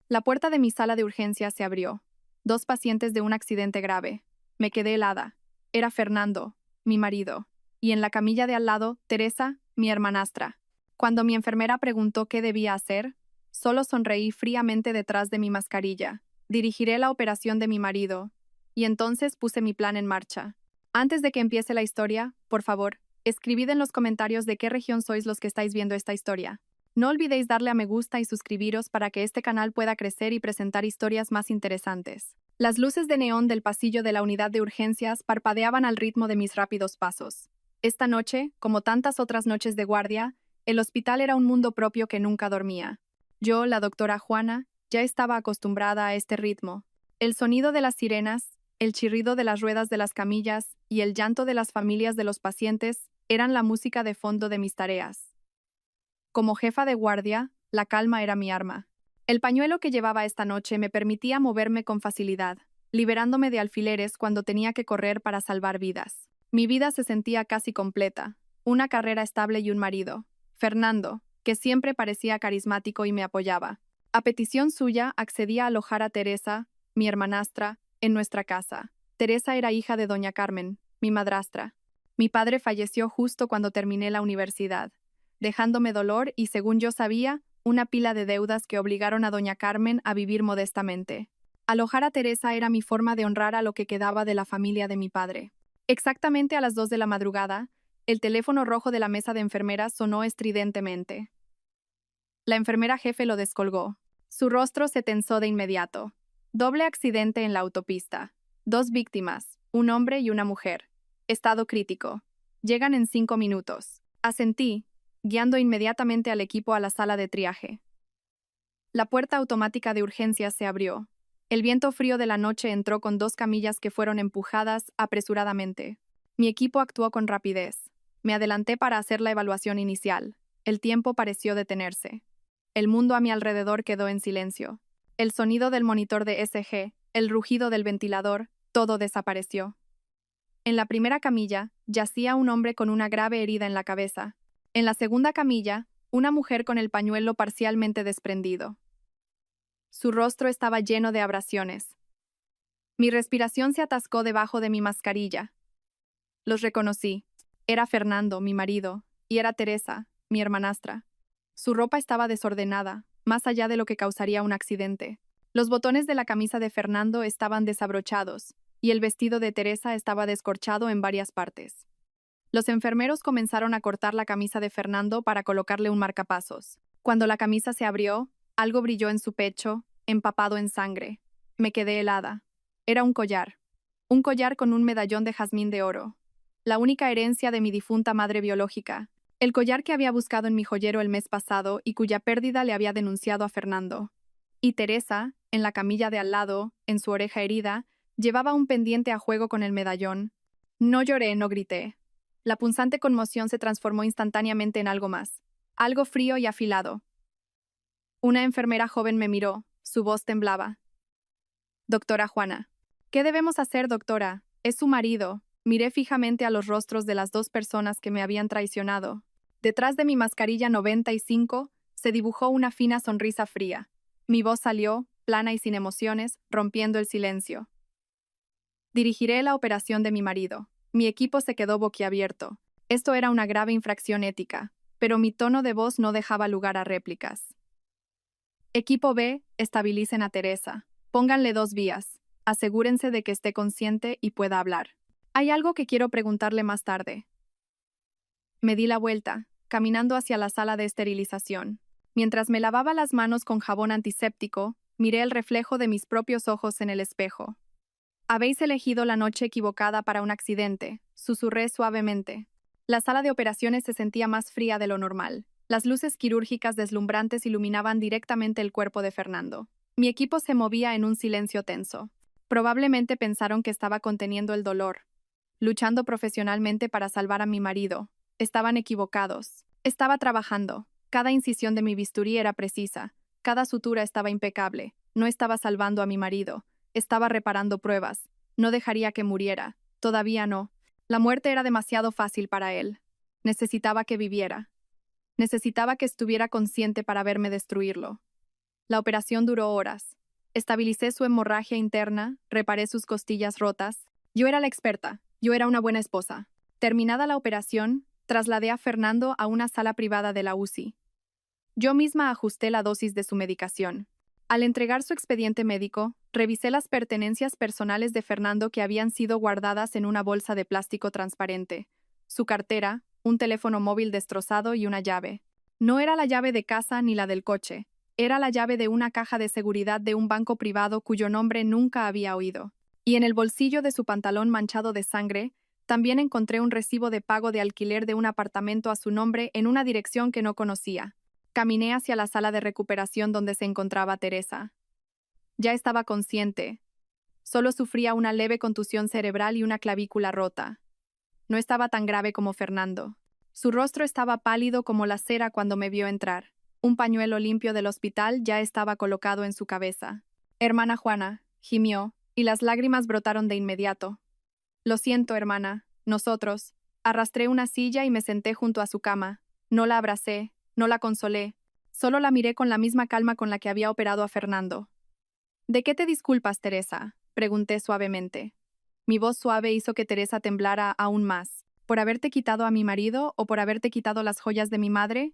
La puerta de mi sala de urgencias se abrió. Dos pacientes de un accidente grave. Me quedé helada. Era Fernando, mi marido, y en la camilla de al lado, Teresa, mi hermanastra. Cuando mi enfermera preguntó qué debía hacer, solo sonreí fríamente detrás de mi mascarilla. Dirigiré la operación de mi marido, y entonces puse mi plan en marcha. Antes de que empiece la historia, por favor, escribid en los comentarios de qué región sois los que estáis viendo esta historia. No olvidéis darle a me gusta y suscribiros para que este canal pueda crecer y presentar historias más interesantes. Las luces de neón del pasillo de la unidad de urgencias parpadeaban al ritmo de mis rápidos pasos. Esta noche, como tantas otras noches de guardia, el hospital era un mundo propio que nunca dormía. Yo, la doctora Juana, ya estaba acostumbrada a este ritmo. El sonido de las sirenas, el chirrido de las ruedas de las camillas y el llanto de las familias de los pacientes eran la música de fondo de mis tareas. Como jefa de guardia, la calma era mi arma. El pañuelo que llevaba esta noche me permitía moverme con facilidad, liberándome de alfileres cuando tenía que correr para salvar vidas. Mi vida se sentía casi completa, una carrera estable y un marido, Fernando, que siempre parecía carismático y me apoyaba. A petición suya, accedí a alojar a Teresa, mi hermanastra, en nuestra casa. Teresa era hija de doña Carmen, mi madrastra. Mi padre falleció justo cuando terminé la universidad, dejándome dolor y, según yo sabía, una pila de deudas que obligaron a doña Carmen a vivir modestamente. Alojar a Teresa era mi forma de honrar a lo que quedaba de la familia de mi padre. Exactamente a las 2 de la madrugada, el teléfono rojo de la mesa de enfermeras sonó estridentemente. La enfermera jefe lo descolgó. Su rostro se tensó de inmediato. Doble accidente en la autopista. 2 víctimas, un hombre y una mujer. Estado crítico. Llegan en 5 minutos. Asentí, guiando inmediatamente al equipo a la sala de triaje. La puerta automática de urgencias se abrió. El viento frío de la noche entró con 2 camillas que fueron empujadas apresuradamente. Mi equipo actuó con rapidez. Me adelanté para hacer la evaluación inicial. El tiempo pareció detenerse. El mundo a mi alrededor quedó en silencio. El sonido del monitor de ECG, el rugido del ventilador, todo desapareció. En la primera camilla, yacía un hombre con una grave herida en la cabeza. En la segunda camilla, una mujer con el pañuelo parcialmente desprendido. Su rostro estaba lleno de abrasiones. Mi respiración se atascó debajo de mi mascarilla. Los reconocí. Era Fernando, mi marido, y era Teresa, mi hermanastra. Su ropa estaba desordenada, más allá de lo que causaría un accidente. Los botones de la camisa de Fernando estaban desabrochados, y el vestido de Teresa estaba descorchado en varias partes. Los enfermeros comenzaron a cortar la camisa de Fernando para colocarle un marcapasos. Cuando la camisa se abrió, algo brilló en su pecho, empapado en sangre. Me quedé helada. Era un collar. Un collar con un medallón de jazmín de oro. La única herencia de mi difunta madre biológica. El collar que había buscado en mi joyero el mes pasado y cuya pérdida le había denunciado a Fernando. Y Teresa, en la camilla de al lado, en su oreja herida, llevaba un pendiente a juego con el medallón. No lloré, no grité. La punzante conmoción se transformó instantáneamente en algo más. Algo frío y afilado. Una enfermera joven me miró, su voz temblaba. Doctora Juana. ¿Qué debemos hacer, doctora? Es su marido. Miré fijamente a los rostros de las 2 personas que me habían traicionado. Detrás de mi mascarilla 95 se dibujó una fina sonrisa fría. Mi voz salió, plana y sin emociones, rompiendo el silencio. Dirigiré la operación de mi marido. Mi equipo se quedó boquiabierto. Esto era una grave infracción ética, pero mi tono de voz no dejaba lugar a réplicas. Equipo B, estabilicen a Teresa. Pónganle 2 vías. Asegúrense de que esté consciente y pueda hablar. Hay algo que quiero preguntarle más tarde. Me di la vuelta, caminando hacia la sala de esterilización. Mientras me lavaba las manos con jabón antiséptico, miré el reflejo de mis propios ojos en el espejo. Habéis elegido la noche equivocada para un accidente, susurré suavemente. La sala de operaciones se sentía más fría de lo normal. Las luces quirúrgicas deslumbrantes iluminaban directamente el cuerpo de Fernando. Mi equipo se movía en un silencio tenso. Probablemente pensaron que estaba conteniendo el dolor, luchando profesionalmente para salvar a mi marido. Estaban equivocados. Estaba trabajando. Cada incisión de mi bisturí era precisa. Cada sutura estaba impecable. No estaba salvando a mi marido. Estaba reparando pruebas. No dejaría que muriera. Todavía no. La muerte era demasiado fácil para él. Necesitaba que viviera. Necesitaba que estuviera consciente para verme destruirlo. La operación duró horas. Estabilicé su hemorragia interna, reparé sus costillas rotas. Yo era la experta, yo era una buena esposa. Terminada la operación, trasladé a Fernando a una sala privada de la UCI. Yo misma ajusté la dosis de su medicación. Al entregar su expediente médico, revisé las pertenencias personales de Fernando que habían sido guardadas en una bolsa de plástico transparente. Su cartera, un teléfono móvil destrozado y una llave. No era la llave de casa ni la del coche. Era la llave de una caja de seguridad de un banco privado cuyo nombre nunca había oído. Y en el bolsillo de su pantalón manchado de sangre, también encontré un recibo de pago de alquiler de un apartamento a su nombre en una dirección que no conocía. Caminé hacia la sala de recuperación donde se encontraba Teresa. Ya estaba consciente. Solo sufría una leve contusión cerebral y una clavícula rota. No estaba tan grave como Fernando. Su rostro estaba pálido como la cera cuando me vio entrar. Un pañuelo limpio del hospital ya estaba colocado en su cabeza. «Hermana Juana», gimió, y las lágrimas brotaron de inmediato. «Lo siento, hermana. Nosotros». Arrastré una silla y me senté junto a su cama. No la abracé, no la consolé. Solo la miré con la misma calma con la que había operado a Fernando. «¿De qué te disculpas, Teresa?», pregunté suavemente. Mi voz suave hizo que Teresa temblara aún más. «¿Por haberte quitado a mi marido o por haberte quitado las joyas de mi madre?».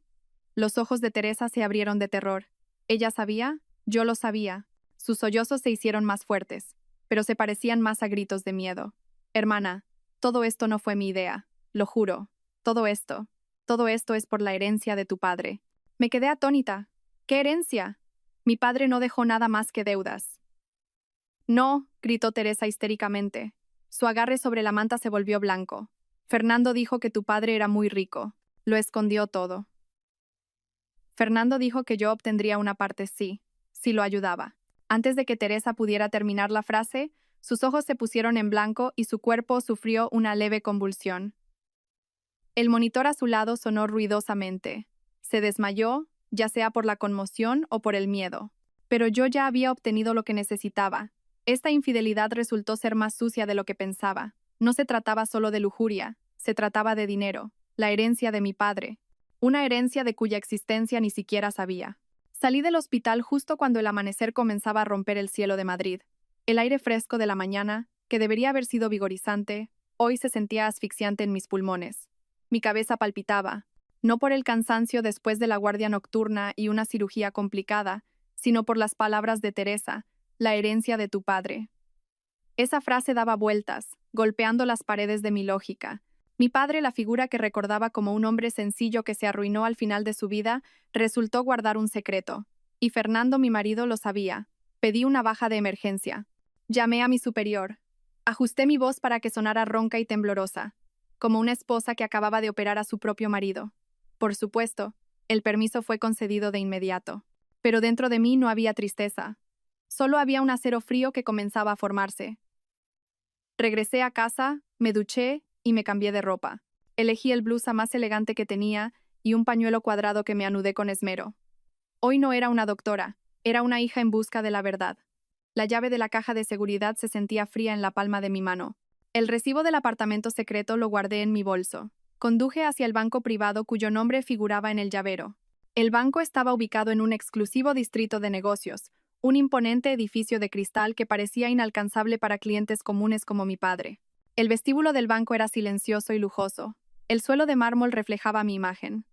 Los ojos de Teresa se abrieron de terror. ¿Ella sabía? Yo lo sabía. Sus sollozos se hicieron más fuertes, pero se parecían más a gritos de miedo. «Hermana, todo esto no fue mi idea. Lo juro. Todo esto es por la herencia de tu padre». Me quedé atónita. ¿Qué herencia? Mi padre no dejó nada más que deudas. «No», gritó Teresa histéricamente. Su agarre sobre la manta se volvió blanco. «Fernando dijo que tu padre era muy rico. Lo escondió todo». Fernando dijo que yo obtendría una parte si lo ayudaba. Antes de que Teresa pudiera terminar la frase, sus ojos se pusieron en blanco y su cuerpo sufrió una leve convulsión. El monitor a su lado sonó ruidosamente. Se desmayó, ya sea por la conmoción o por el miedo. Pero yo ya había obtenido lo que necesitaba. Esta infidelidad resultó ser más sucia de lo que pensaba. No se trataba solo de lujuria, se trataba de dinero, la herencia de mi padre. Una herencia de cuya existencia ni siquiera sabía. Salí del hospital justo cuando el amanecer comenzaba a romper el cielo de Madrid. El aire fresco de la mañana, que debería haber sido vigorizante, hoy se sentía asfixiante en mis pulmones. Mi cabeza palpitaba, no por el cansancio después de la guardia nocturna y una cirugía complicada, sino por las palabras de Teresa, la herencia de tu padre. Esa frase daba vueltas, golpeando las paredes de mi lógica. Mi padre, la figura que recordaba como un hombre sencillo que se arruinó al final de su vida, resultó guardar un secreto. Y Fernando, mi marido, lo sabía. Pedí una baja de emergencia. Llamé a mi superior. Ajusté mi voz para que sonara ronca y temblorosa, como una esposa que acababa de operar a su propio marido. Por supuesto, el permiso fue concedido de inmediato. Pero dentro de mí no había tristeza. Solo había un acero frío que comenzaba a formarse. Regresé a casa, me duché y me cambié de ropa. Elegí el blusa más elegante que tenía y un pañuelo cuadrado que me anudé con esmero. Hoy no era una doctora, era una hija en busca de la verdad. La llave de la caja de seguridad se sentía fría en la palma de mi mano. El recibo del apartamento secreto lo guardé en mi bolso. Conduje hacia el banco privado cuyo nombre figuraba en el llavero. El banco estaba ubicado en un exclusivo distrito de negocios, un imponente edificio de cristal que parecía inalcanzable para clientes comunes como mi padre. El vestíbulo del banco era silencioso y lujoso. El suelo de mármol reflejaba mi imagen.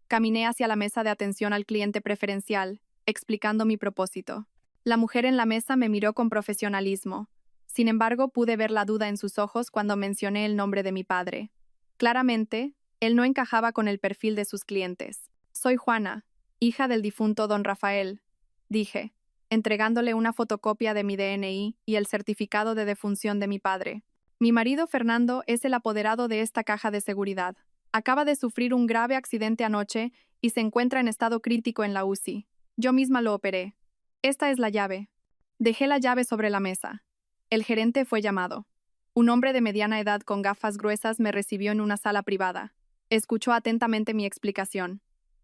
Caminé hacia la mesa de atención al cliente preferencial, explicando mi propósito. La mujer en la mesa me miró con profesionalismo. Sin embargo, pude ver la duda en sus ojos cuando mencioné el nombre de mi padre. Claramente, él no encajaba con el perfil de sus clientes. «Soy Juana, hija del difunto don Rafael», dije, entregándole una fotocopia de mi DNI y el certificado de defunción de mi padre. «Mi marido Fernando es el apoderado de esta caja de seguridad. Acaba de sufrir un grave accidente anoche y se encuentra en estado crítico en la UCI. Yo misma lo operé. Esta es la llave». Dejé la llave sobre la mesa. El gerente fue llamado. Un hombre de mediana edad con gafas gruesas me recibió en una sala privada. Escuchó atentamente mi explicación.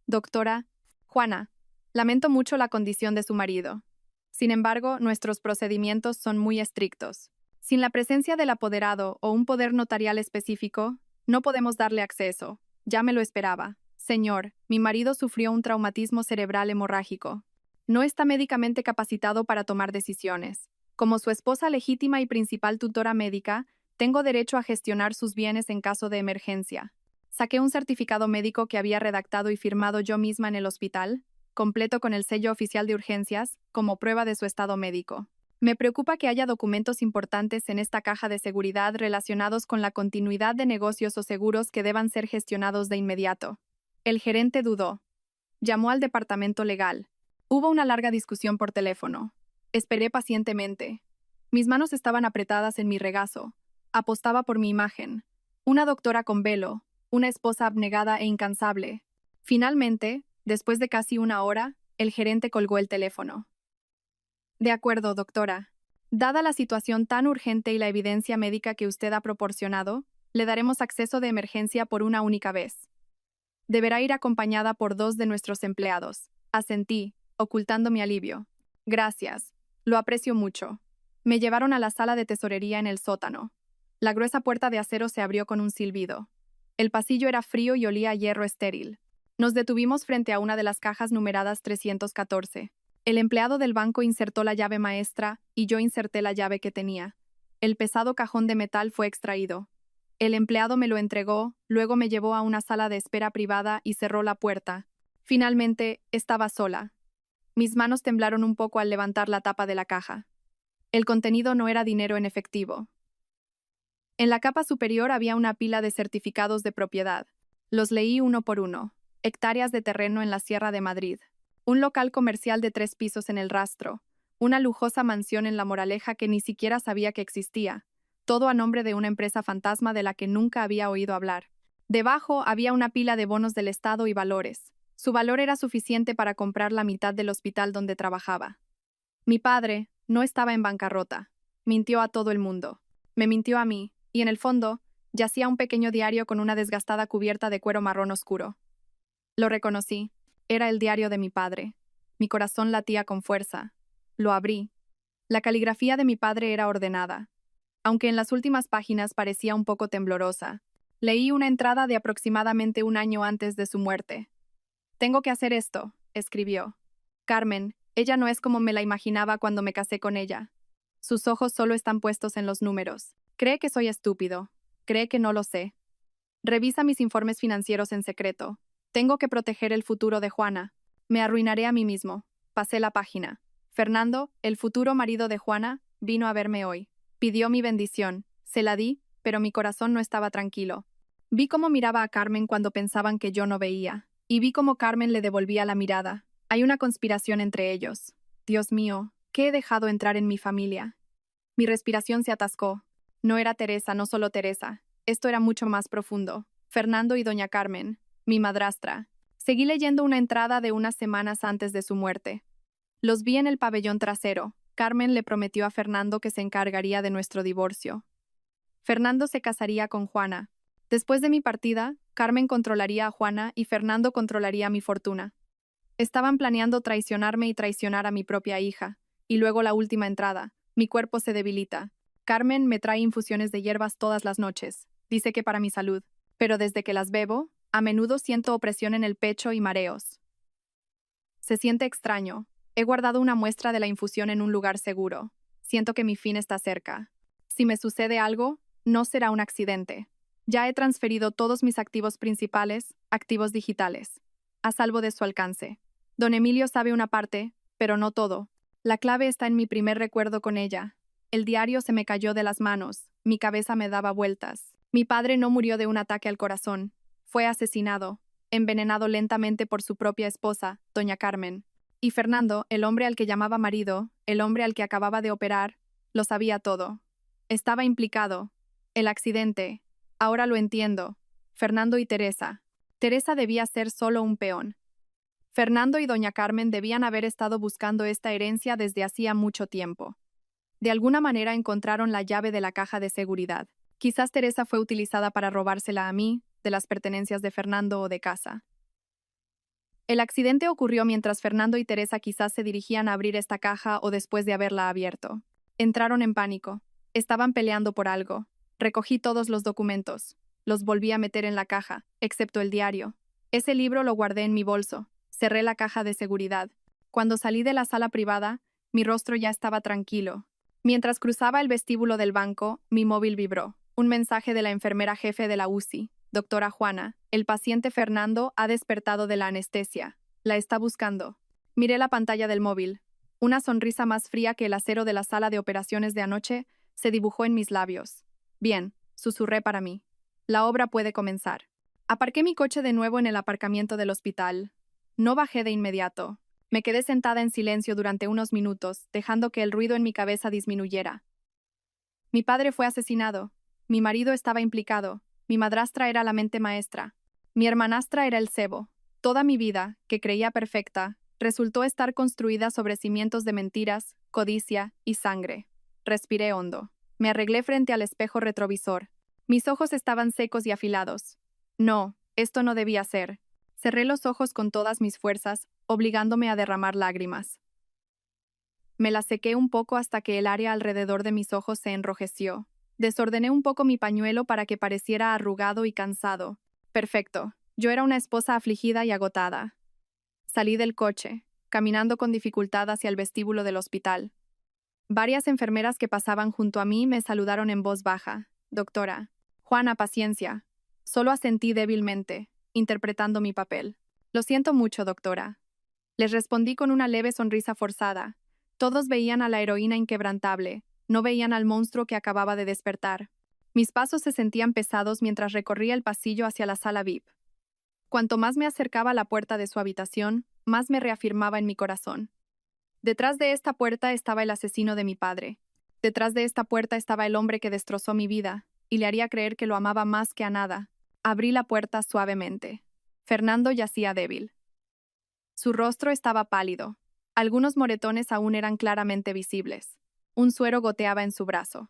«Doctora Juana, lamento mucho la condición de su marido. Sin embargo, nuestros procedimientos son muy estrictos. Sin la presencia del apoderado o un poder notarial específico, no podemos darle acceso. Ya me lo esperaba. Señor, mi marido sufrió un traumatismo cerebral hemorrágico. No está médicamente capacitado para tomar decisiones. Como su esposa legítima y principal tutora médica, tengo derecho a gestionar sus bienes en caso de emergencia. Saqué un certificado médico que había redactado y firmado yo misma en el hospital, completo con el sello oficial de urgencias, como prueba de su estado médico. Me preocupa que haya documentos importantes en esta caja de seguridad relacionados con la continuidad de negocios o seguros que deban ser gestionados de inmediato. El gerente dudó. Llamó al departamento legal. Hubo una larga discusión por teléfono. Esperé pacientemente. Mis manos estaban apretadas en mi regazo. Apostaba por mi imagen. Una doctora con velo, una esposa abnegada e incansable. Finalmente, después de casi una hora, el gerente colgó el teléfono. De acuerdo, doctora. Dada la situación tan urgente y la evidencia médica que usted ha proporcionado, le daremos acceso de emergencia por una única vez. Deberá ir acompañada por 2 de nuestros empleados. Asentí, ocultando mi alivio. Gracias. Lo aprecio mucho. Me llevaron a la sala de tesorería en el sótano. La gruesa puerta de acero se abrió con un silbido. El pasillo era frío y olía a hierro estéril. Nos detuvimos frente a una de las cajas numeradas 314. El empleado del banco insertó la llave maestra y yo inserté la llave que tenía. El pesado cajón de metal fue extraído. El empleado me lo entregó, luego me llevó a una sala de espera privada y cerró la puerta. Finalmente, estaba sola. Mis manos temblaron un poco al levantar la tapa de la caja. El contenido no era dinero en efectivo. En la capa superior había una pila de certificados de propiedad. Los leí uno por uno. Hectáreas de terreno en la Sierra de Madrid. Un local comercial de 3 pisos en El Rastro. Una lujosa mansión en La Moraleja que ni siquiera sabía que existía. Todo a nombre de una empresa fantasma de la que nunca había oído hablar. Debajo había una pila de bonos del Estado y valores. Su valor era suficiente para comprar la mitad del hospital donde trabajaba. Mi padre no estaba en bancarrota. Mintió a todo el mundo. Me mintió a mí, y en el fondo, yacía un pequeño diario con una desgastada cubierta de cuero marrón oscuro. Lo reconocí. Era el diario de mi padre. Mi corazón latía con fuerza. Lo abrí. La caligrafía de mi padre era ordenada, aunque en las últimas páginas parecía un poco temblorosa. Leí una entrada de aproximadamente un año antes de su muerte. «Tengo que hacer esto», escribió. «Carmen, ella no es como me la imaginaba cuando me casé con ella. Sus ojos solo están puestos en los números. Cree que soy estúpido. Cree que no lo sé. Revisa mis informes financieros en secreto. Tengo que proteger el futuro de Juana. Me arruinaré a mí mismo». Pasé la página. Fernando, el futuro marido de Juana, vino a verme hoy. Pidió mi bendición. Se la di, pero mi corazón no estaba tranquilo. Vi cómo miraba a Carmen cuando pensaban que yo no veía. Y vi cómo Carmen le devolvía la mirada. Hay una conspiración entre ellos. Dios mío, ¿qué he dejado entrar en mi familia? Mi respiración se atascó. No era Teresa, no solo Teresa. Esto era mucho más profundo. Fernando y doña Carmen, mi madrastra. Seguí leyendo una entrada de unas semanas antes de su muerte. Los vi en el pabellón trasero. Carmen le prometió a Fernando que se encargaría de nuestro divorcio. Fernando se casaría con Juana. Después de mi partida, Carmen controlaría a Juana y Fernando controlaría mi fortuna. Estaban planeando traicionarme y traicionar a mi propia hija. Y luego la última entrada. Mi cuerpo se debilita. Carmen me trae infusiones de hierbas todas las noches. Dice que para mi salud. Pero desde que las bebo, a menudo siento opresión en el pecho y mareos. Se siente extraño. He guardado una muestra de la infusión en un lugar seguro. Siento que mi fin está cerca. Si me sucede algo, no será un accidente. Ya he transferido todos mis activos principales, activos digitales, a salvo de su alcance. Don Emilio sabe una parte, pero no todo. La clave está en mi primer recuerdo con ella. El diario se me cayó de las manos, mi cabeza me daba vueltas. Mi padre no murió de un ataque al corazón. Fue asesinado, envenenado lentamente por su propia esposa, doña Carmen. Y Fernando, el hombre al que llamaba marido, el hombre al que acababa de operar, lo sabía todo. Estaba implicado. El accidente. Ahora lo entiendo. Fernando y Teresa. Teresa debía ser solo un peón. Fernando y doña Carmen debían haber estado buscando esta herencia desde hacía mucho tiempo. De alguna manera encontraron la llave de la caja de seguridad. Quizás Teresa fue utilizada para robársela a mí, de las pertenencias de Fernando o de casa. El accidente ocurrió mientras Fernando y Teresa quizás se dirigían a abrir esta caja o después de haberla abierto. Entraron en pánico. Estaban peleando por algo. Recogí todos los documentos. Los volví a meter en la caja, excepto el diario. Ese libro lo guardé en mi bolso. Cerré la caja de seguridad. Cuando salí de la sala privada, mi rostro ya estaba tranquilo. Mientras cruzaba el vestíbulo del banco, mi móvil vibró. Un mensaje de la enfermera jefe de la UCI. Doctora Juana, el paciente Fernando ha despertado de la anestesia. La está buscando. Miré la pantalla del móvil. Una sonrisa más fría que el acero de la sala de operaciones de anoche se dibujó en mis labios. Bien, susurré para mí. La obra puede comenzar. Aparqué mi coche de nuevo en el aparcamiento del hospital. No bajé de inmediato. Me quedé sentada en silencio durante unos minutos, dejando que el ruido en mi cabeza disminuyera. Mi padre fue asesinado. Mi marido estaba implicado. Mi madrastra era la mente maestra. Mi hermanastra era el cebo. Toda mi vida, que creía perfecta, resultó estar construida sobre cimientos de mentiras, codicia y sangre. Respiré hondo. Me arreglé frente al espejo retrovisor. Mis ojos estaban secos y afilados. No, esto no debía ser. Cerré los ojos con todas mis fuerzas, obligándome a derramar lágrimas. Me las sequé un poco hasta que el área alrededor de mis ojos se enrojeció. Desordené un poco mi pañuelo para que pareciera arrugado y cansado. Perfecto. Yo era una esposa afligida y agotada. Salí del coche, caminando con dificultad hacia el vestíbulo del hospital. Varias enfermeras que pasaban junto a mí me saludaron en voz baja. Doctora. Juana, paciencia. Solo asentí débilmente, interpretando mi papel. Lo siento mucho, doctora. Les respondí con una leve sonrisa forzada. Todos veían a la heroína inquebrantable, no veían al monstruo que acababa de despertar. Mis pasos se sentían pesados mientras recorría el pasillo hacia la sala VIP. Cuanto más me acercaba a la puerta de su habitación, más me reafirmaba en mi corazón. Detrás de esta puerta estaba el asesino de mi padre. Detrás de esta puerta estaba el hombre que destrozó mi vida, y le haría creer que lo amaba más que a nada. Abrí la puerta suavemente. Fernando yacía débil. Su rostro estaba pálido. Algunos moretones aún eran claramente visibles. Un suero goteaba en su brazo.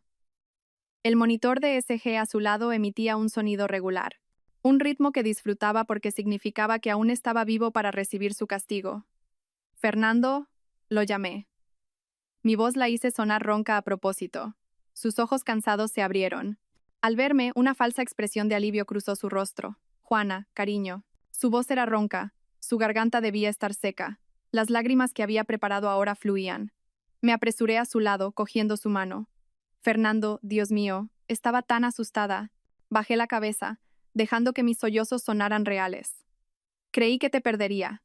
El monitor de ECG a su lado emitía un sonido regular. Un ritmo que disfrutaba porque significaba que aún estaba vivo para recibir su castigo. Fernando, lo llamé. Mi voz la hice sonar ronca a propósito. Sus ojos cansados se abrieron. Al verme, una falsa expresión de alivio cruzó su rostro. Juana, cariño. Su voz era ronca. Su garganta debía estar seca. Las lágrimas que había preparado ahora fluían. Me apresuré a su lado, cogiendo su mano. Fernando, Dios mío, estaba tan asustada. Bajé la cabeza, dejando que mis sollozos sonaran reales. Creí que te perdería.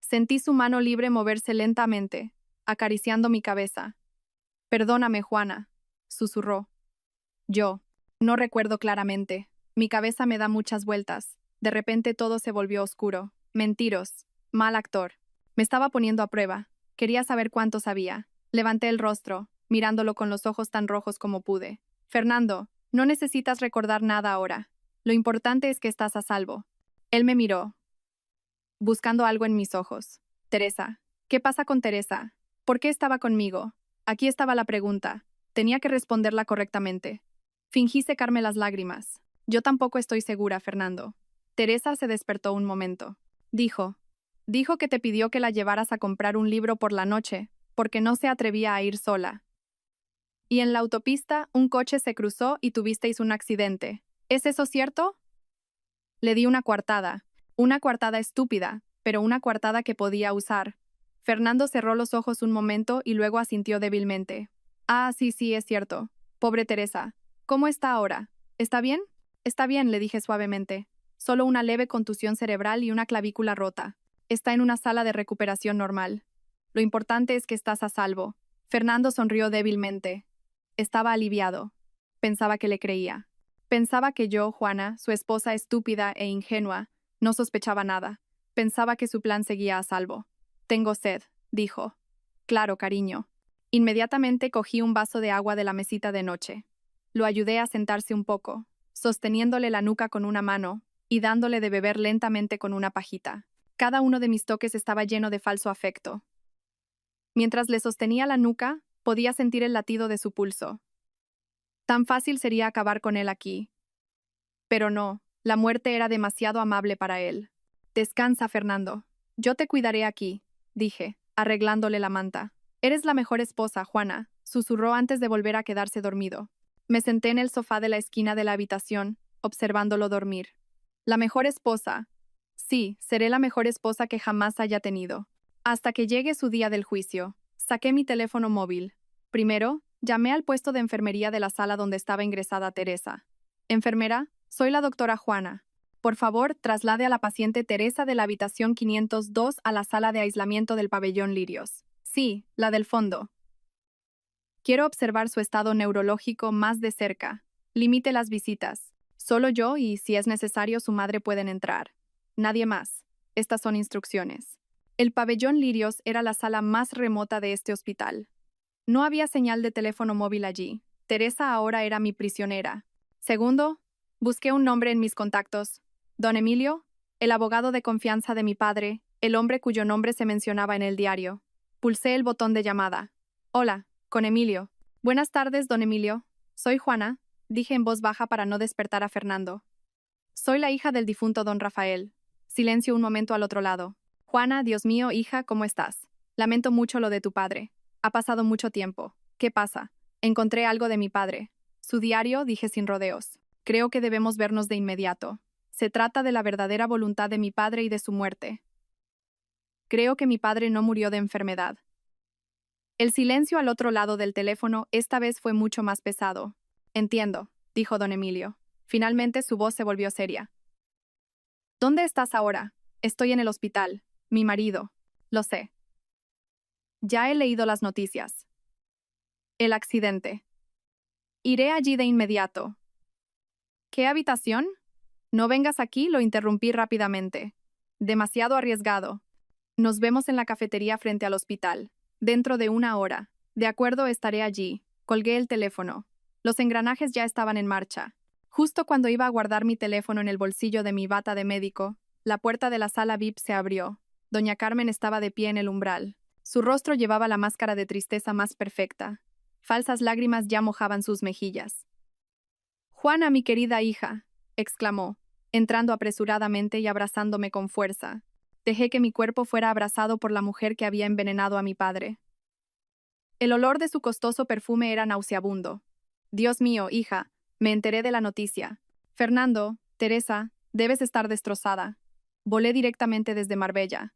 Sentí su mano libre moverse lentamente, acariciando mi cabeza. Perdóname, Juana, susurró. Yo. No recuerdo claramente. Mi cabeza me da muchas vueltas. De repente todo se volvió oscuro. Mentiros. Mal actor. Me estaba poniendo a prueba. Quería saber cuánto sabía. Levanté el rostro, mirándolo con los ojos tan rojos como pude. Fernando, no necesitas recordar nada ahora. Lo importante es que estás a salvo. Él me miró, buscando algo en mis ojos. Teresa. ¿Qué pasa con Teresa? ¿Por qué estaba conmigo? Aquí estaba la pregunta. Tenía que responderla correctamente. Fingí secarme las lágrimas. Yo tampoco estoy segura, Fernando. Teresa se despertó un momento. Dijo que te pidió que la llevaras a comprar un libro por la noche, porque no se atrevía a ir sola. Y en la autopista, un coche se cruzó y tuvisteis un accidente. ¿Es eso cierto? Le di una coartada estúpida, pero una coartada que podía usar. Fernando cerró los ojos un momento y luego asintió débilmente. Ah, sí, es cierto. Pobre Teresa. ¿Cómo está ahora? ¿Está bien? Está bien, le dije suavemente. Solo una leve contusión cerebral y una clavícula rota. Está en una sala de recuperación normal. Lo importante es que estás a salvo. Fernando sonrió débilmente. Estaba aliviado. Pensaba que le creía. Pensaba que yo, Juana, su esposa estúpida e ingenua, no sospechaba nada. Pensaba que su plan seguía a salvo. Tengo sed, dijo. Claro, cariño. Inmediatamente cogí un vaso de agua de la mesita de noche. Lo ayudé a sentarse un poco, sosteniéndole la nuca con una mano y dándole de beber lentamente con una pajita. Cada uno de mis toques estaba lleno de falso afecto. Mientras le sostenía la nuca, podía sentir el latido de su pulso. Tan fácil sería acabar con él aquí. Pero no, la muerte era demasiado amable para él. Descansa, Fernando. Yo te cuidaré aquí, dije, arreglándole la manta. Eres la mejor esposa, Juana, susurró antes de volver a quedarse dormido. Me senté en el sofá de la esquina de la habitación, observándolo dormir. La mejor esposa. Sí, seré la mejor esposa que jamás haya tenido. Hasta que llegue su día del juicio, saqué mi teléfono móvil. Primero, llamé al puesto de enfermería de la sala donde estaba ingresada Teresa. Enfermera, soy la doctora Juana. Por favor, traslade a la paciente Teresa de la habitación 502 a la sala de aislamiento del pabellón Lirios. Sí, la del fondo. Quiero observar su estado neurológico más de cerca. Limite las visitas. Solo yo y, si es necesario, su madre pueden entrar. Nadie más. Estas son instrucciones. El pabellón Lirios era la sala más remota de este hospital. No había señal de teléfono móvil allí. Teresa ahora era mi prisionera. Segundo, busqué un nombre en mis contactos. Don Emilio, el abogado de confianza de mi padre, el hombre cuyo nombre se mencionaba en el diario. Pulsé el botón de llamada. Hola, con Emilio. Buenas tardes, don Emilio. Soy Juana, dije en voz baja para no despertar a Fernando. Soy la hija del difunto don Rafael. Silencio un momento al otro lado. Juana, Dios mío, hija, ¿cómo estás? Lamento mucho lo de tu padre. Ha pasado mucho tiempo. ¿Qué pasa? Encontré algo de mi padre. Su diario, dije sin rodeos. Creo que debemos vernos de inmediato. Se trata de la verdadera voluntad de mi padre y de su muerte. Creo que mi padre no murió de enfermedad. El silencio al otro lado del teléfono esta vez fue mucho más pesado. Entiendo, dijo don Emilio. Finalmente su voz se volvió seria. ¿Dónde estás ahora? Estoy en el hospital. Mi marido. Lo sé. Ya he leído las noticias. El accidente. Iré allí de inmediato. ¿Qué habitación? No vengas aquí, lo interrumpí rápidamente. Demasiado arriesgado. Nos vemos en la cafetería frente al hospital. Dentro de 1 hora. De acuerdo, estaré allí. Colgué el teléfono. Los engranajes ya estaban en marcha. Justo cuando iba a guardar mi teléfono en el bolsillo de mi bata de médico, la puerta de la sala VIP se abrió. Doña Carmen estaba de pie en el umbral. Su rostro llevaba la máscara de tristeza más perfecta. Falsas lágrimas ya mojaban sus mejillas. «Juana, mi querida hija», exclamó, entrando apresuradamente y abrazándome con fuerza. Dejé que mi cuerpo fuera abrazado por la mujer que había envenenado a mi padre. El olor de su costoso perfume era nauseabundo. «Dios mío, hija», me enteré de la noticia. «Fernando, Teresa, debes estar destrozada». Volé directamente desde Marbella.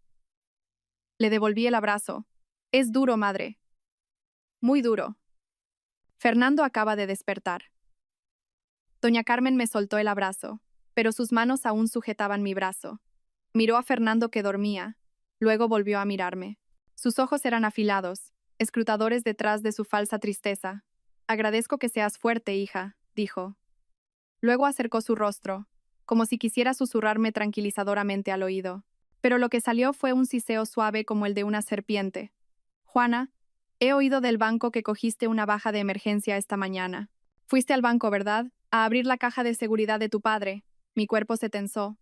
Le devolví el abrazo. «Es duro, madre». «Muy duro». Fernando acaba de despertar. Doña Carmen me soltó el abrazo, pero sus manos aún sujetaban mi brazo. Miró a Fernando que dormía, luego volvió a mirarme. Sus ojos eran afilados, escrutadores detrás de su falsa tristeza. «Agradezco que seas fuerte, hija», dijo. Luego acercó su rostro, como si quisiera susurrarme tranquilizadoramente al oído. Pero lo que salió fue un siseo suave como el de una serpiente. «Juana, he oído del banco que cogiste una baja de emergencia esta mañana. Fuiste al banco, ¿verdad? A abrir la caja de seguridad de tu padre». Mi cuerpo se tensó.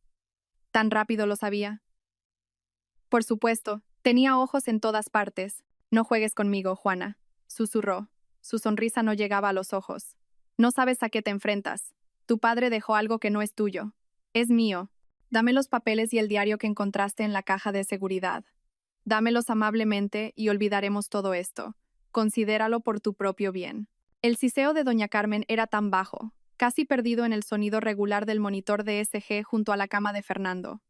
Tan rápido lo sabía. Por supuesto, tenía ojos en todas partes. «No juegues conmigo, Juana», susurró. Su sonrisa no llegaba a los ojos. «No sabes a qué te enfrentas. Tu padre dejó algo que no es tuyo. Es mío. Dame los papeles y el diario que encontraste en la caja de seguridad. Dámelos amablemente y olvidaremos todo esto. Considéralo por tu propio bien». El siseo de doña Carmen era tan bajo, casi perdido en el sonido regular del monitor de ESG junto a la cama de Fernando.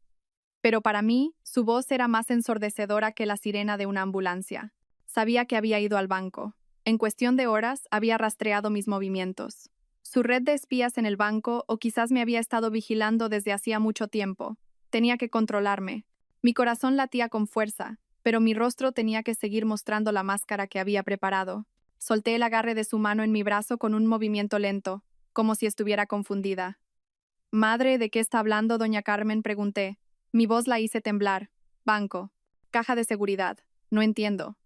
Pero para mí, su voz era más ensordecedora que la sirena de una ambulancia. Sabía que había ido al banco. En cuestión de horas, había rastreado mis movimientos. Su red de espías en el banco, o quizás me había estado vigilando desde hacía mucho tiempo. Tenía que controlarme. Mi corazón latía con fuerza, pero mi rostro tenía que seguir mostrando la máscara que había preparado. Solté el agarre de su mano en mi brazo con un movimiento lento, como si estuviera confundida. «Madre, ¿de qué está hablando doña Carmen?», pregunté. Mi voz la hice temblar. «Banco. Caja de seguridad. No entiendo».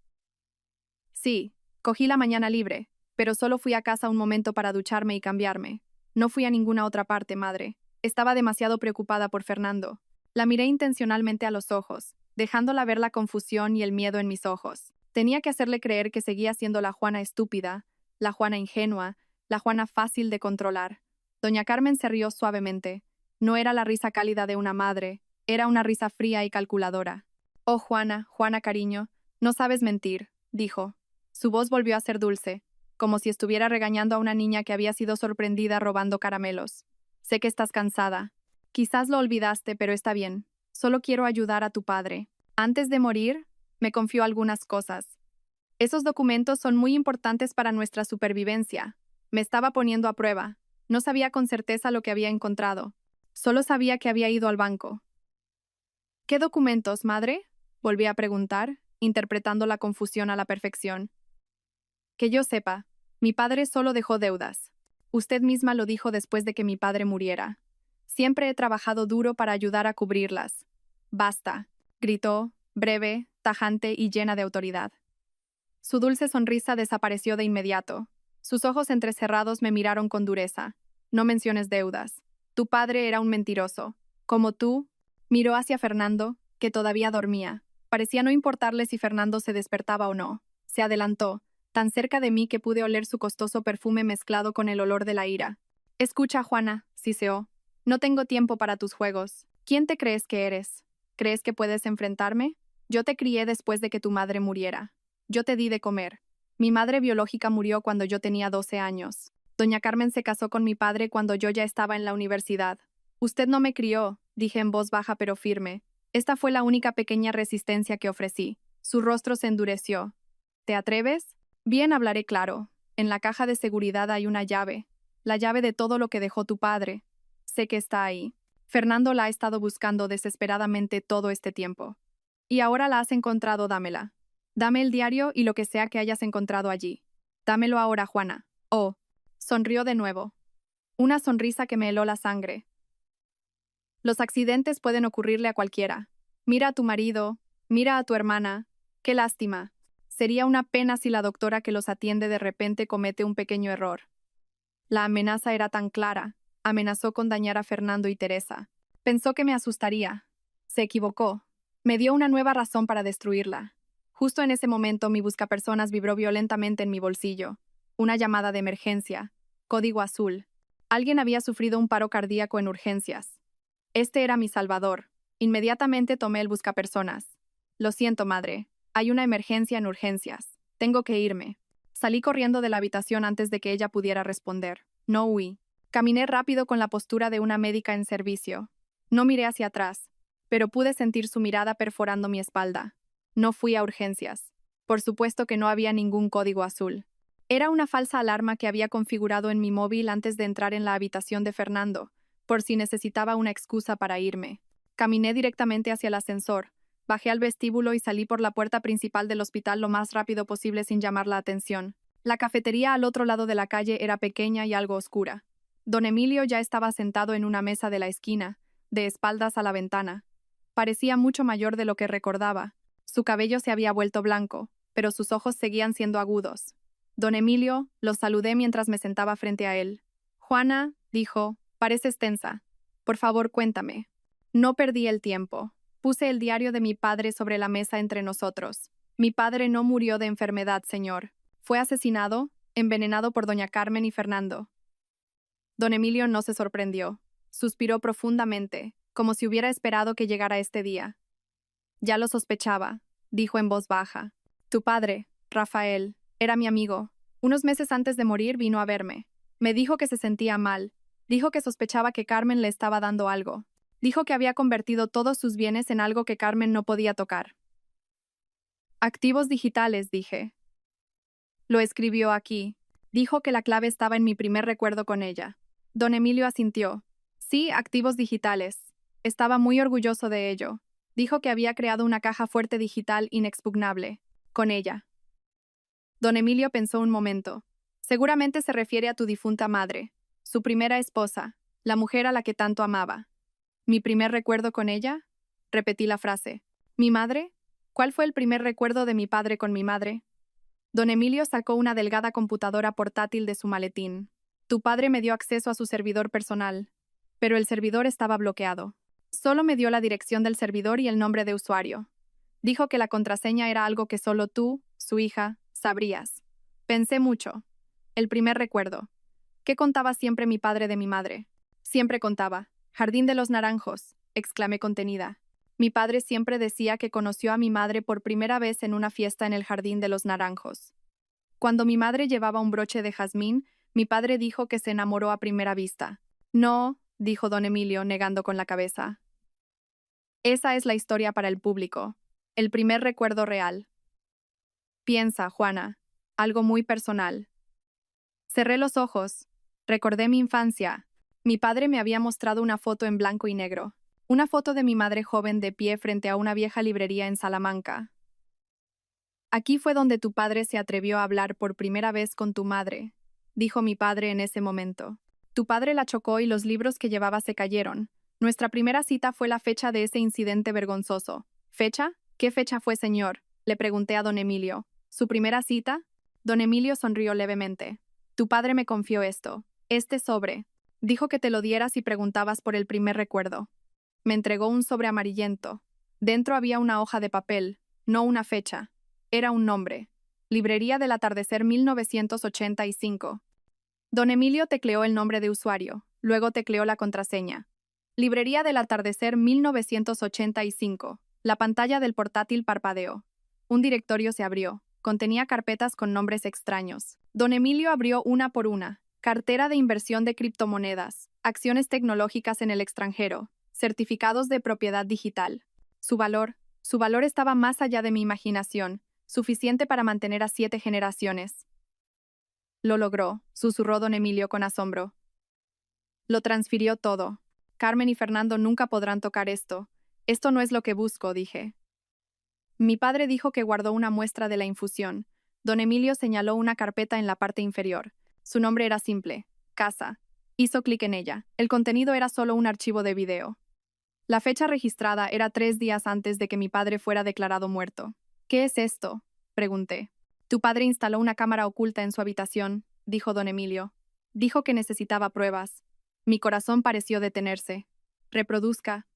«Sí, cogí la mañana libre, pero solo fui a casa un momento para ducharme y cambiarme. No fui a ninguna otra parte, madre. Estaba demasiado preocupada por Fernando». La miré intencionalmente a los ojos, dejándola ver la confusión y el miedo en mis ojos. Tenía que hacerle creer que seguía siendo la Juana estúpida, la Juana ingenua, la Juana fácil de controlar. Doña Carmen se rió suavemente. No era la risa cálida de una madre, era una risa fría y calculadora. «Oh, Juana, Juana, cariño, no sabes mentir», dijo. Su voz volvió a ser dulce, como si estuviera regañando a una niña que había sido sorprendida robando caramelos. «Sé que estás cansada. Quizás lo olvidaste, pero está bien. Solo quiero ayudar a tu padre. Antes de morir, Me confió algunas cosas. Esos documentos son muy importantes para nuestra supervivencia. Me estaba poniendo a prueba. No sabía con certeza lo que había encontrado. Solo sabía que había ido al banco. ¿Qué documentos, madre? Volví a preguntar, interpretando la confusión a la perfección. Que yo sepa, mi padre solo dejó deudas. Usted misma lo dijo después de que mi padre muriera. Siempre he trabajado duro para ayudar a cubrirlas. Basta, gritó, breve, tajante y llena de autoridad. Su dulce sonrisa desapareció de inmediato. Sus ojos entrecerrados me miraron con dureza. No menciones deudas. Tu padre era un mentiroso. Como tú. Miró hacia Fernando, que todavía dormía. Parecía no importarle si Fernando se despertaba o no. Se adelantó, tan cerca de mí que pude oler su costoso perfume mezclado con el olor de la ira. Escucha, Juana, siseó. No tengo tiempo para tus juegos. ¿Quién te crees que eres? ¿Crees que puedes enfrentarme? Yo te crié después de que tu madre muriera. Yo te di de comer. Mi madre biológica murió cuando yo tenía 12 años. Doña Carmen se casó con mi padre cuando yo ya estaba en la universidad. Usted no me crió, dije en voz baja pero firme. Esta fue la única pequeña resistencia que ofrecí. Su rostro se endureció. ¿Te atreves? Bien, hablaré claro. En la caja de seguridad hay una llave. La llave de todo lo que dejó tu padre. Sé que está ahí. Fernando la ha estado buscando desesperadamente todo este tiempo. Y ahora la has encontrado, dámela. Dame el diario y lo que sea que hayas encontrado allí. Dámelo ahora, Juana. Oh. Sonrió de nuevo. Una sonrisa que me heló la sangre. Los accidentes pueden ocurrirle a cualquiera. Mira a tu marido, mira a tu hermana. Qué lástima. Sería una pena si la doctora que los atiende de repente comete un pequeño error. La amenaza era tan clara. Amenazó con dañar a Fernando y Teresa. Pensó que me asustaría. Se equivocó. Me dio una nueva razón para destruirla. Justo en ese momento mi buscapersonas vibró violentamente en mi bolsillo. Una llamada de emergencia. Código azul. Alguien había sufrido un paro cardíaco en urgencias. Este era mi salvador. Inmediatamente tomé el buscapersonas. Lo siento, madre. Hay una emergencia en urgencias. Tengo que irme. Salí corriendo de la habitación antes de que ella pudiera responder. No huí. Caminé rápido con la postura de una médica en servicio. No miré hacia atrás, pero pude sentir su mirada perforando mi espalda. No fui a urgencias. Por supuesto que no había ningún código azul. Era una falsa alarma que había configurado en mi móvil antes de entrar en la habitación de Fernando, por si necesitaba una excusa para irme. Caminé directamente hacia el ascensor, bajé al vestíbulo y salí por la puerta principal del hospital lo más rápido posible sin llamar la atención. La cafetería al otro lado de la calle era pequeña y algo oscura. Don Emilio ya estaba sentado en una mesa de la esquina, de espaldas a la ventana. Parecía mucho mayor de lo que recordaba. Su cabello se había vuelto blanco, pero sus ojos seguían siendo agudos. Don Emilio, lo saludé mientras me sentaba frente a él. Juana, dijo, pareces tensa. Por favor, cuéntame. No perdí el tiempo. Puse el diario de mi padre sobre la mesa entre nosotros. Mi padre no murió de enfermedad, señor. Fue asesinado, envenenado por doña Carmen y Fernando. Don Emilio no se sorprendió. Suspiró profundamente, como si hubiera esperado que llegara este día. Ya lo sospechaba, dijo en voz baja. Tu padre, Rafael, era mi amigo. Unos meses antes de morir vino a verme. Me dijo que se sentía mal. Dijo que sospechaba que Carmen le estaba dando algo. Dijo que había convertido todos sus bienes en algo que Carmen no podía tocar. Activos digitales, dije. Lo escribió aquí. Dijo que la clave estaba en mi primer recuerdo con ella. Don Emilio asintió. Sí, activos digitales. Estaba muy orgulloso de ello. Dijo que había creado una caja fuerte digital inexpugnable. Con ella. Don Emilio pensó un momento. Seguramente se refiere a tu difunta madre, su primera esposa, la mujer a la que tanto amaba. ¿Mi primer recuerdo con ella? Repetí la frase. ¿Mi madre? ¿Cuál fue el primer recuerdo de mi padre con mi madre? Don Emilio sacó una delgada computadora portátil de su maletín. Tu padre me dio acceso a su servidor personal, pero el servidor estaba bloqueado. Solo me dio la dirección del servidor y el nombre de usuario. Dijo que la contraseña era algo que solo tú, su hija, sabrías. Pensé mucho. El primer recuerdo. ¿Qué contaba siempre mi padre de mi madre? Siempre contaba. Jardín de los Naranjos, exclamé contenida. Mi padre siempre decía que conoció a mi madre por primera vez en una fiesta en el Jardín de los Naranjos. Cuando mi madre llevaba un broche de jazmín, mi padre dijo que se enamoró a primera vista. No, dijo don Emilio, negando con la cabeza. Esa es la historia para el público. El primer recuerdo real. Piensa, Juana. Algo muy personal. Cerré los ojos. Recordé mi infancia. Mi padre me había mostrado una foto en blanco y negro. Una foto de mi madre joven de pie frente a una vieja librería en Salamanca. Aquí fue donde tu padre se atrevió a hablar por primera vez con tu madre, dijo mi padre en ese momento. Tu padre la chocó y los libros que llevaba se cayeron. Nuestra primera cita fue la fecha de ese incidente vergonzoso. ¿Fecha? ¿Qué fecha fue, señor? Le pregunté a don Emilio. ¿Su primera cita? Don Emilio sonrió levemente. Tu padre me confió esto. Este sobre. Dijo que te lo dieras si preguntabas por el primer recuerdo. Me entregó un sobre amarillento. Dentro había una hoja de papel, no una fecha. Era un nombre. Librería del Atardecer 1985. Don Emilio tecleó el nombre de usuario, luego tecleó la contraseña. Librería del Atardecer 1985. La pantalla del portátil parpadeó. Un directorio se abrió. Contenía carpetas con nombres extraños. Don Emilio abrió una por una. Cartera de inversión de criptomonedas, acciones tecnológicas en el extranjero, certificados de propiedad digital. Su valor estaba más allá de mi imaginación, suficiente para mantener a 7 generaciones. Lo logró, susurró don Emilio con asombro. Lo transfirió todo. Carmen y Fernando nunca podrán tocar esto. Esto no es lo que busco, dije. Mi padre dijo que guardó una muestra de la infusión. Don Emilio señaló una carpeta en la parte inferior. Su nombre era simple, casa. Hizo clic en ella. El contenido era solo un archivo de video. La fecha registrada era 3 días antes de que mi padre fuera declarado muerto. ¿Qué es esto?, pregunté. Tu padre instaló una cámara oculta en su habitación, dijo don Emilio. Dijo que necesitaba pruebas. Mi corazón pareció detenerse. Reproduzca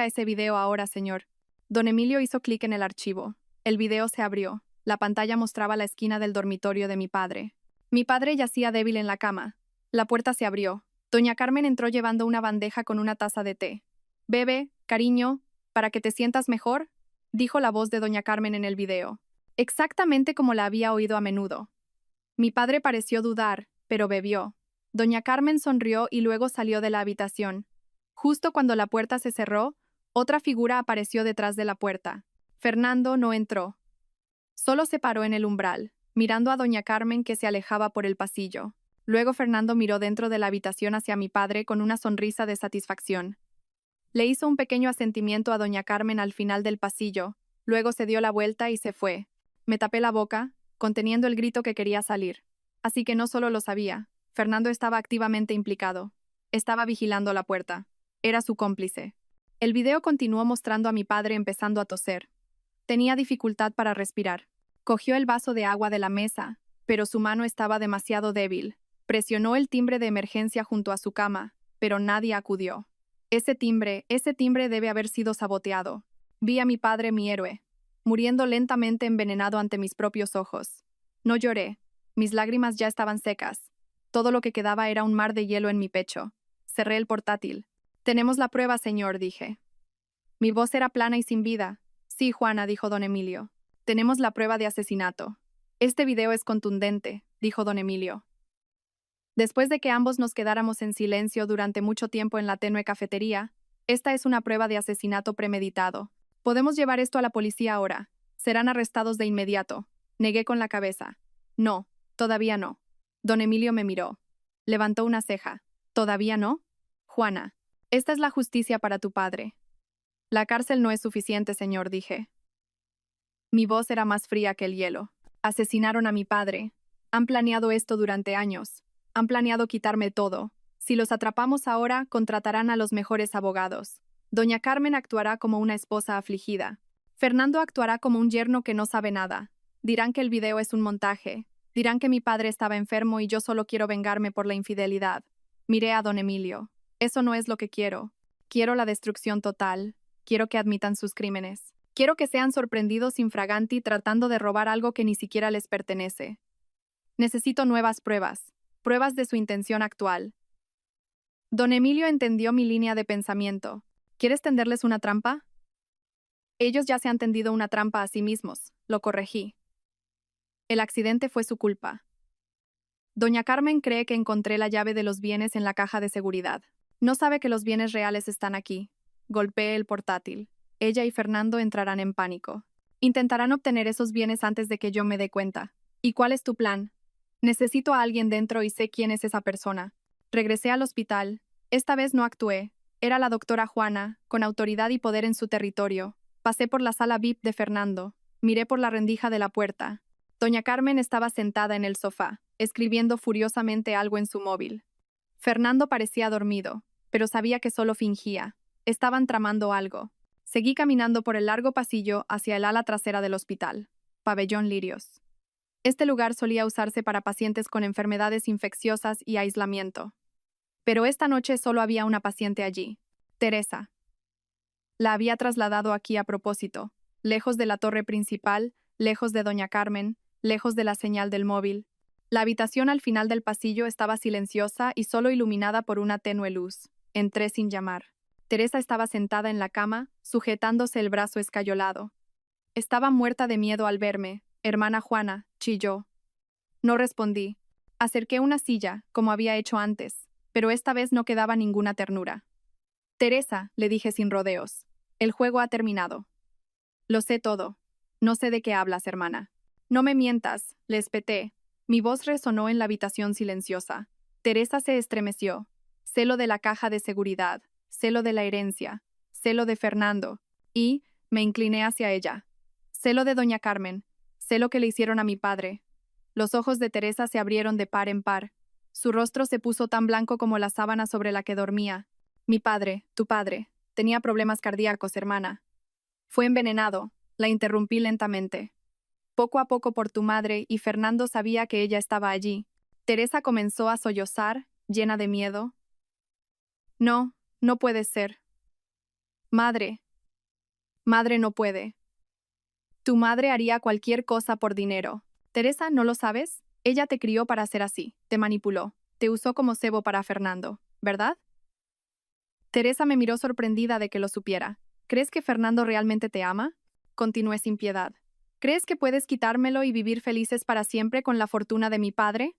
ese video ahora, señor. Don Emilio hizo clic en el archivo. El video se abrió. La pantalla mostraba la esquina del dormitorio de mi padre. Mi padre yacía débil en la cama. La puerta se abrió. Doña Carmen entró llevando una bandeja con una taza de té. Bebe, cariño, para que te sientas mejor, dijo la voz de doña Carmen en el video. Exactamente como la había oído a menudo. Mi padre pareció dudar, pero bebió. Doña Carmen sonrió y luego salió de la habitación. Justo cuando la puerta se cerró, otra figura apareció detrás de la puerta. Fernando no entró. Solo se paró en el umbral, mirando a doña Carmen que se alejaba por el pasillo. Luego Fernando miró dentro de la habitación hacia mi padre con una sonrisa de satisfacción. Le hizo un pequeño asentimiento a doña Carmen al final del pasillo, luego se dio la vuelta y se fue. Me tapé la boca, conteniendo el grito que quería salir. Así que no solo lo sabía, Fernando estaba activamente implicado. Estaba vigilando la puerta. Era su cómplice. El video continuó mostrando a mi padre empezando a toser. Tenía dificultad para respirar. Cogió el vaso de agua de la mesa, pero su mano estaba demasiado débil. Presionó el timbre de emergencia junto a su cama, pero nadie acudió. Ese timbre debe haber sido saboteado. Vi a mi padre, mi héroe, muriendo lentamente envenenado ante mis propios ojos. No lloré. Mis lágrimas ya estaban secas. Todo lo que quedaba era un mar de hielo en mi pecho. Cerré el portátil. Tenemos la prueba, señor, dije. Mi voz era plana y sin vida. Sí, Juana, dijo don Emilio. Tenemos la prueba de asesinato. Este video es contundente, dijo don Emilio. Después de que ambos nos quedáramos en silencio durante mucho tiempo en la tenue cafetería, esta es una prueba de asesinato premeditado. Podemos llevar esto a la policía ahora. Serán arrestados de inmediato. Negué con la cabeza. No, todavía no. Don Emilio me miró. Levantó una ceja. ¿Todavía no? Juana, esta es la justicia para tu padre. La cárcel no es suficiente, señor, dije. Mi voz era más fría que el hielo. Asesinaron a mi padre. Han planeado esto durante años. Han planeado quitarme todo. Si los atrapamos ahora, contratarán a los mejores abogados. Doña Carmen actuará como una esposa afligida. Fernando actuará como un yerno que no sabe nada. Dirán que el video es un montaje. Dirán que mi padre estaba enfermo y yo solo quiero vengarme por la infidelidad. Miré a don Emilio. Eso no es lo que quiero. Quiero la destrucción total. Quiero que admitan sus crímenes. Quiero que sean sorprendidos infraganti tratando de robar algo que ni siquiera les pertenece. Necesito nuevas pruebas. Pruebas de su intención actual. Don Emilio entendió mi línea de pensamiento. ¿Quieres tenderles una trampa? Ellos ya se han tendido una trampa a sí mismos, lo corregí. El accidente fue su culpa. Doña Carmen cree que encontré la llave de los bienes en la caja de seguridad. No sabe que los bienes reales están aquí. Golpeé el portátil. Ella y Fernando entrarán en pánico. Intentarán obtener esos bienes antes de que yo me dé cuenta. ¿Y cuál es tu plan? Necesito a alguien dentro y sé quién es esa persona. Regresé al hospital. Esta vez no actué. Era la doctora Juana, con autoridad y poder en su territorio. Pasé por la sala VIP de Fernando. Miré por la rendija de la puerta. Doña Carmen estaba sentada en el sofá, escribiendo furiosamente algo en su móvil. Fernando parecía dormido, pero sabía que solo fingía. Estaban tramando algo. Seguí caminando por el largo pasillo hacia el ala trasera del hospital. Pabellón Lirios. Este lugar solía usarse para pacientes con enfermedades infecciosas y aislamiento. Pero esta noche solo había una paciente allí, Teresa. La había trasladado aquí a propósito, lejos de la torre principal, lejos de Doña Carmen, lejos de la señal del móvil. La habitación al final del pasillo estaba silenciosa y solo iluminada por una tenue luz. Entré sin llamar. Teresa estaba sentada en la cama, sujetándose el brazo escayolado. Estaba muerta de miedo al verme. Hermana Juana, chilló. No respondí. Acerqué una silla, como había hecho antes, pero esta vez no quedaba ninguna ternura. Teresa, le dije sin rodeos, el juego ha terminado. Lo sé todo. No sé de qué hablas, hermana. No me mientas, le espeté. Mi voz resonó en la habitación silenciosa. Teresa se estremeció. Sé lo de la caja de seguridad, sé lo de la herencia, sé lo de Fernando, y me incliné hacia ella. Sé lo de Doña Carmen, sé lo que le hicieron a mi padre. Los ojos de Teresa se abrieron de par en par. Su rostro se puso tan blanco como la sábana sobre la que dormía. Mi padre, tu padre, tenía problemas cardíacos, hermana. Fue envenenado, la interrumpí lentamente. Poco a poco por tu madre, y Fernando sabía que ella estaba allí. Teresa comenzó a sollozar, llena de miedo. No, no puede ser. Madre. Madre no puede. Tu madre haría cualquier cosa por dinero. Teresa, ¿no lo sabes? Ella te crió para ser así, te manipuló, te usó como cebo para Fernando, ¿verdad? Teresa me miró sorprendida de que lo supiera. ¿Crees que Fernando realmente te ama? Continué sin piedad. ¿Crees que puedes quitármelo y vivir felices para siempre con la fortuna de mi padre?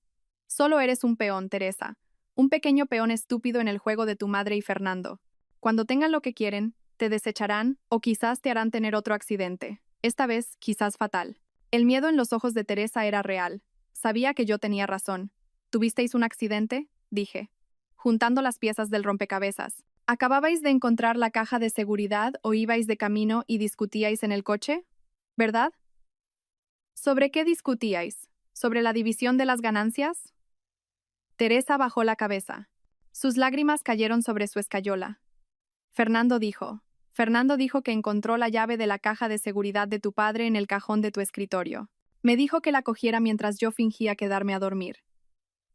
Solo eres un peón, Teresa. Un pequeño peón estúpido en el juego de tu madre y Fernando. Cuando tengan lo que quieren, te desecharán o quizás te harán tener otro accidente. Esta vez, quizás fatal. El miedo en los ojos de Teresa era real. Sabía que yo tenía razón. ¿Tuvisteis un accidente? Dije, juntando las piezas del rompecabezas. ¿Acababais de encontrar la caja de seguridad o ibais de camino y discutíais en el coche? ¿Verdad? ¿Sobre qué discutíais? ¿Sobre la división de las ganancias? Teresa bajó la cabeza. Sus lágrimas cayeron sobre su escayola. Fernando dijo que encontró la llave de la caja de seguridad de tu padre en el cajón de tu escritorio. Me dijo que la cogiera mientras yo fingía quedarme a dormir.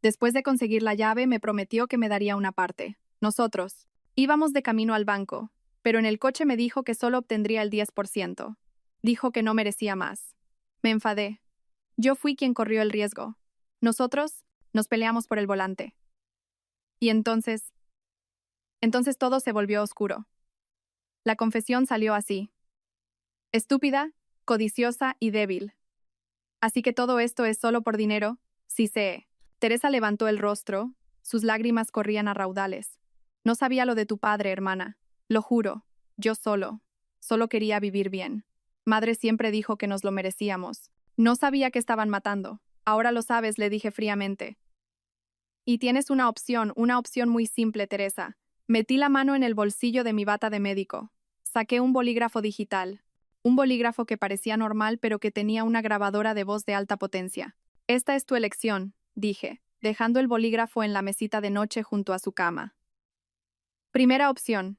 Después de conseguir la llave, me prometió que me daría una parte. Nosotros íbamos de camino al banco, pero en el coche me dijo que solo obtendría el 10%. Dijo que no merecía más. Me enfadé. Yo fui quien corrió el riesgo. Nosotros nos peleamos por el volante. Y entonces todo se volvió oscuro. La confesión salió así. Estúpida, codiciosa y débil. Así que todo esto es solo por dinero, sí sé. Teresa levantó el rostro, sus lágrimas corrían a raudales. No sabía lo de tu padre, hermana. Lo juro, yo solo quería vivir bien. Madre siempre dijo que nos lo merecíamos. No sabía que estaban matando. Ahora lo sabes, le dije fríamente. Y tienes una opción muy simple, Teresa. Metí la mano en el bolsillo de mi bata de médico. Saqué un bolígrafo digital. Un bolígrafo que parecía normal pero que tenía una grabadora de voz de alta potencia. Esta es tu elección, dije, dejando el bolígrafo en la mesita de noche junto a su cama. Primera opción.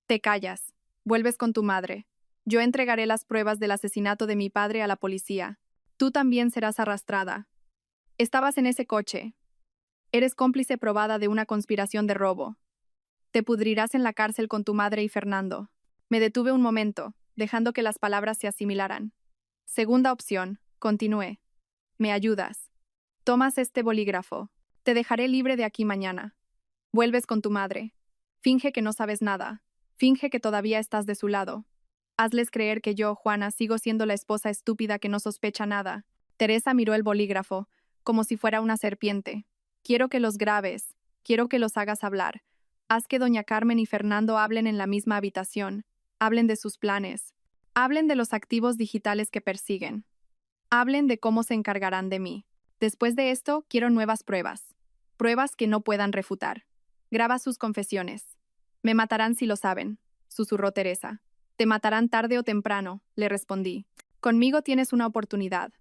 Te callas. Vuelves con tu madre. Yo entregaré las pruebas del asesinato de mi padre a la policía. Tú también serás arrastrada. Estabas en ese coche. Eres cómplice probada de una conspiración de robo. Te pudrirás en la cárcel con tu madre y Fernando. Me detuve un momento, dejando que las palabras se asimilaran. Segunda opción, continué. Me ayudas. Tomas este bolígrafo. Te dejaré libre de aquí mañana. Vuelves con tu madre. Finge que no sabes nada. Finge que todavía estás de su lado. Hazles creer que yo, Juana, sigo siendo la esposa estúpida que no sospecha nada. Teresa miró el bolígrafo, como si fuera una serpiente. Quiero que los grabes. Quiero que los hagas hablar. Haz que doña Carmen y Fernando hablen en la misma habitación. Hablen de sus planes. Hablen de los activos digitales que persiguen. Hablen de cómo se encargarán de mí. Después de esto, quiero nuevas pruebas. Pruebas que no puedan refutar. Graba sus confesiones. Me matarán si lo saben, susurró Teresa. Te matarán tarde o temprano, le respondí. Conmigo tienes una oportunidad.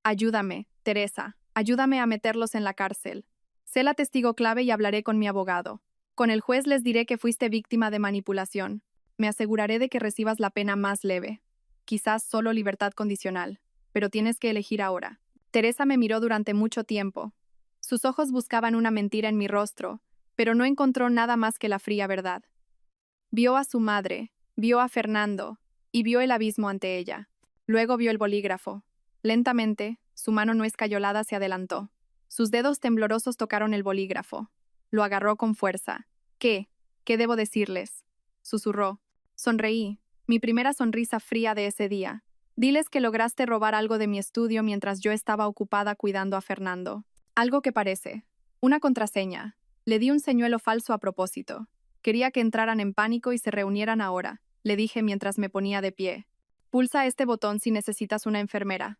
Ayúdame, Teresa. Ayúdame a meterlos en la cárcel. Sé la testigo clave y hablaré con mi abogado. Con el juez les diré que fuiste víctima de manipulación. Me aseguraré de que recibas la pena más leve. Quizás solo libertad condicional. Pero tienes que elegir ahora. Teresa me miró durante mucho tiempo. Sus ojos buscaban una mentira en mi rostro, pero no encontró nada más que la fría verdad. Vio a su madre, vio a Fernando, y vio el abismo ante ella. Luego vio el bolígrafo. Lentamente, su mano no escayolada se adelantó. Sus dedos temblorosos tocaron el bolígrafo. Lo agarró con fuerza. ¿Qué? ¿Qué debo decirles? Susurró. Sonreí, mi primera sonrisa fría de ese día. Diles que lograste robar algo de mi estudio mientras yo estaba ocupada cuidando a Fernando. Algo que parece. Una contraseña. Le di un señuelo falso a propósito. Quería que entraran en pánico y se reunieran ahora, le dije mientras me ponía de pie. Pulsa este botón si necesitas una enfermera.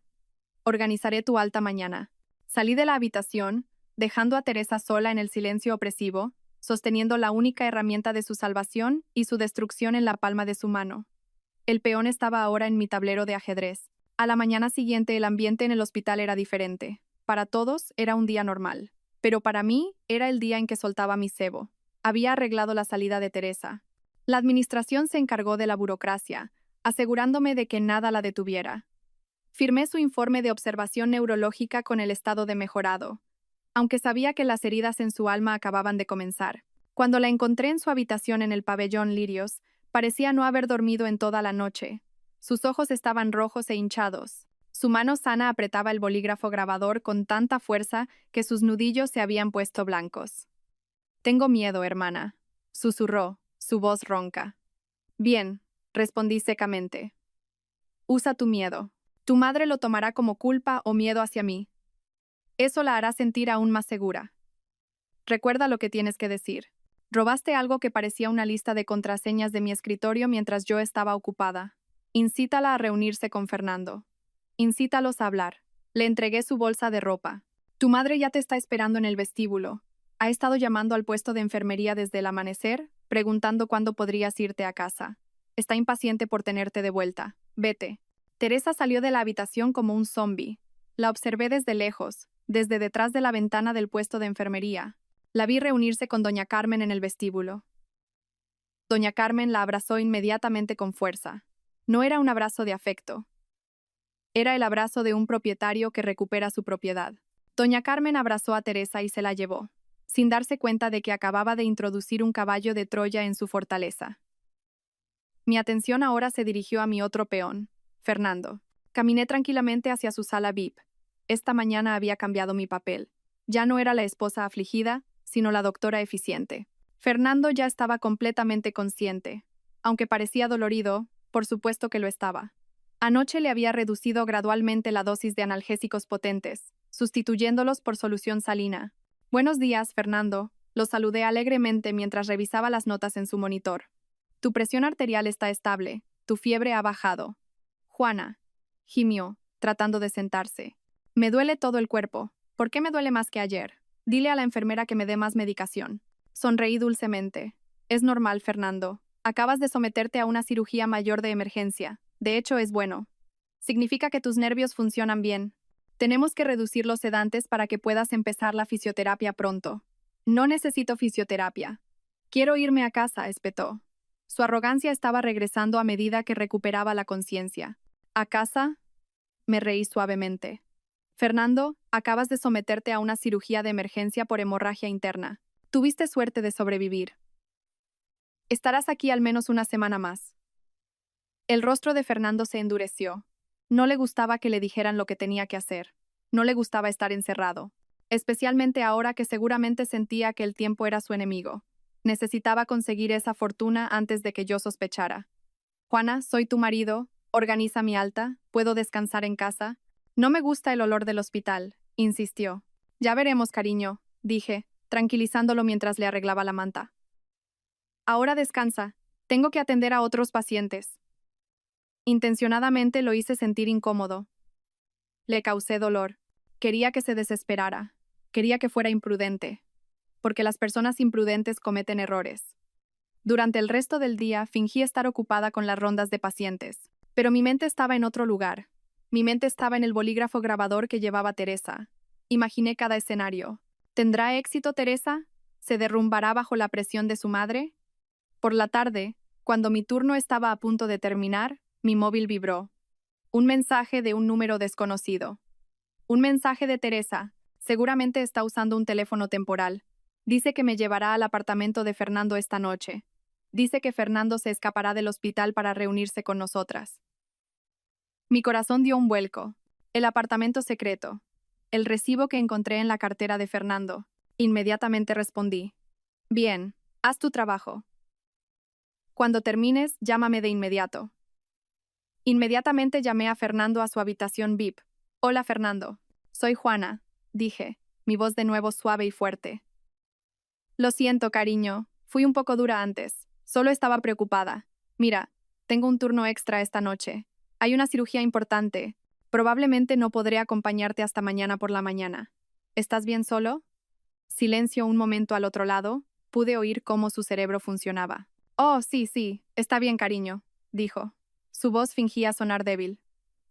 Organizaré tu alta mañana. Salí de la habitación, dejando a Teresa sola en el silencio opresivo, sosteniendo la única herramienta de su salvación y su destrucción en la palma de su mano. El peón estaba ahora en mi tablero de ajedrez. A la mañana siguiente el ambiente en el hospital era diferente. Para todos era un día normal. Pero para mí era el día en que soltaba mi cebo. Había arreglado la salida de Teresa. La administración se encargó de la burocracia, asegurándome de que nada la detuviera. Firmé su informe de observación neurológica con el estado de mejorado, aunque sabía que las heridas en su alma acababan de comenzar. Cuando la encontré en su habitación en el pabellón Lirios, parecía no haber dormido en toda la noche. Sus ojos estaban rojos e hinchados. Su mano sana apretaba el bolígrafo grabador con tanta fuerza que sus nudillos se habían puesto blancos. Tengo miedo, hermana, susurró, su voz ronca. Bien, respondí secamente. Usa tu miedo. Tu madre lo tomará como culpa o miedo hacia mí. Eso la hará sentir aún más segura. Recuerda lo que tienes que decir. Robaste algo que parecía una lista de contraseñas de mi escritorio mientras yo estaba ocupada. Incítala a reunirse con Fernando. Incítalos a hablar. Le entregué su bolsa de ropa. Tu madre ya te está esperando en el vestíbulo. Ha estado llamando al puesto de enfermería desde el amanecer, preguntando cuándo podrías irte a casa. Está impaciente por tenerte de vuelta. Vete. Teresa salió de la habitación como un zombi. La observé desde lejos, desde detrás de la ventana del puesto de enfermería. La vi reunirse con doña Carmen en el vestíbulo. Doña Carmen la abrazó inmediatamente con fuerza. No era un abrazo de afecto. Era el abrazo de un propietario que recupera su propiedad. Doña Carmen abrazó a Teresa y se la llevó, sin darse cuenta de que acababa de introducir un caballo de Troya en su fortaleza. Mi atención ahora se dirigió a mi otro peón, Fernando. Caminé tranquilamente hacia su sala VIP. Esta mañana había cambiado mi papel. Ya no era la esposa afligida, sino la doctora eficiente. Fernando ya estaba completamente consciente. Aunque parecía dolorido, por supuesto que lo estaba. Anoche le había reducido gradualmente la dosis de analgésicos potentes, sustituyéndolos por solución salina. Buenos días, Fernando. Lo saludé alegremente mientras revisaba las notas en su monitor. Tu presión arterial está estable. Tu fiebre ha bajado. Juana, gimió, tratando de sentarse. Me duele todo el cuerpo. ¿Por qué me duele más que ayer? Dile a la enfermera que me dé más medicación. Sonreí dulcemente. Es normal, Fernando. Acabas de someterte a una cirugía mayor de emergencia. De hecho, es bueno. Significa que tus nervios funcionan bien. Tenemos que reducir los sedantes para que puedas empezar la fisioterapia pronto. No necesito fisioterapia. Quiero irme a casa, espetó. Su arrogancia estaba regresando a medida que recuperaba la conciencia. ¿A casa? Me reí suavemente. Fernando, acabas de someterte a una cirugía de emergencia por hemorragia interna. Tuviste suerte de sobrevivir. Estarás aquí al menos una semana más. El rostro de Fernando se endureció. No le gustaba que le dijeran lo que tenía que hacer. No le gustaba estar encerrado. Especialmente ahora que seguramente sentía que el tiempo era su enemigo. Necesitaba conseguir esa fortuna antes de que yo sospechara. Juana, soy tu marido. Organiza mi alta. ¿Puedo descansar en casa? No me gusta el olor del hospital, insistió. Ya veremos, cariño, dije, tranquilizándolo mientras le arreglaba la manta. Ahora descansa. Tengo que atender a otros pacientes. Intencionadamente lo hice sentir incómodo. Le causé dolor. Quería que se desesperara. Quería que fuera imprudente. Porque las personas imprudentes cometen errores. Durante el resto del día fingí estar ocupada con las rondas de pacientes. Pero mi mente estaba en otro lugar. Mi mente estaba en el bolígrafo grabador que llevaba Teresa. Imaginé cada escenario. ¿Tendrá éxito Teresa? ¿Se derrumbará bajo la presión de su madre? Por la tarde, cuando mi turno estaba a punto de terminar, mi móvil vibró. Un mensaje de un número desconocido. Un mensaje de Teresa. Seguramente está usando un teléfono temporal. Dice que me llevará al apartamento de Fernando esta noche. Dice que Fernando se escapará del hospital para reunirse con nosotras. Mi corazón dio un vuelco. El apartamento secreto. El recibo que encontré en la cartera de Fernando. Inmediatamente respondí. Bien, haz tu trabajo. Cuando termines, llámame de inmediato. Inmediatamente llamé a Fernando a su habitación VIP. Hola Fernando. Soy Juana, dije, mi voz de nuevo suave y fuerte. Lo siento, cariño. Fui un poco dura antes. Solo estaba preocupada. Mira, tengo un turno extra esta noche. Hay una cirugía importante. Probablemente no podré acompañarte hasta mañana por la mañana. ¿Estás bien solo? Silencio un momento al otro lado. Pude oír cómo su cerebro funcionaba. Oh, sí, está bien, cariño, dijo. Su voz fingía sonar débil.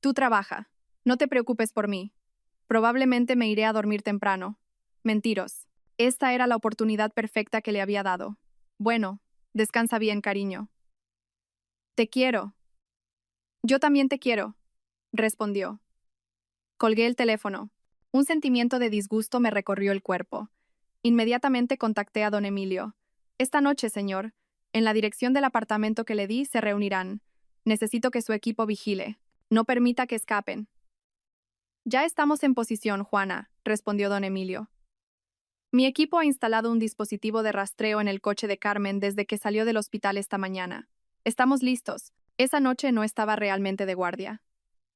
Tú trabaja. No te preocupes por mí. Probablemente me iré a dormir temprano. Mentiros. Esta era la oportunidad perfecta que le había dado. Bueno, descansa bien, cariño. Te quiero. Yo también te quiero, respondió. Colgué el teléfono. Un sentimiento de disgusto me recorrió el cuerpo. Inmediatamente contacté a don Emilio. Esta noche, señor, en la dirección del apartamento que le di se reunirán. Necesito que su equipo vigile. No permita que escapen. Ya estamos en posición, Juana, respondió don Emilio. Mi equipo ha instalado un dispositivo de rastreo en el coche de Carmen desde que salió del hospital esta mañana. Estamos listos. Esa noche no estaba realmente de guardia.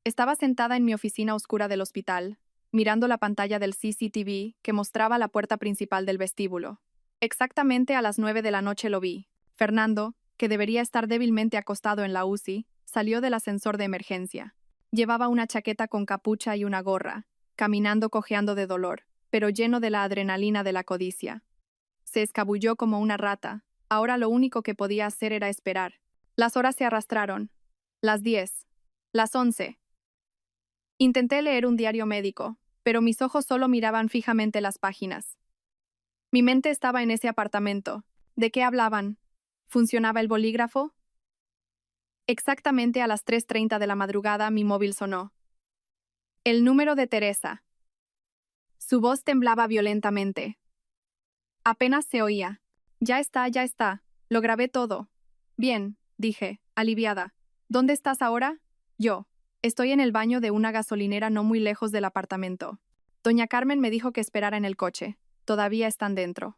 Estaba sentada en mi oficina oscura del hospital, mirando la pantalla del CCTV que mostraba la puerta principal del vestíbulo. Exactamente a las 9 de la noche lo vi. Fernando, que debería estar débilmente acostado en la UCI, salió del ascensor de emergencia. Llevaba una chaqueta con capucha y una gorra, caminando cojeando de dolor, pero lleno de la adrenalina de la codicia. Se escabulló como una rata. Ahora lo único que podía hacer era esperar. Las horas se arrastraron. Las 10. Las 11. Intenté leer un diario médico, pero mis ojos solo miraban fijamente las páginas. Mi mente estaba en ese apartamento. ¿De qué hablaban? ¿Funcionaba el bolígrafo? Exactamente a las 3:30 de la madrugada mi móvil sonó. El número de Teresa. Su voz temblaba violentamente. Apenas se oía. Ya está. Lo grabé todo. Bien, dije, aliviada. ¿Dónde estás ahora? Yo. Estoy en el baño de una gasolinera no muy lejos del apartamento. Doña Carmen me dijo que esperara en el coche. Todavía están dentro.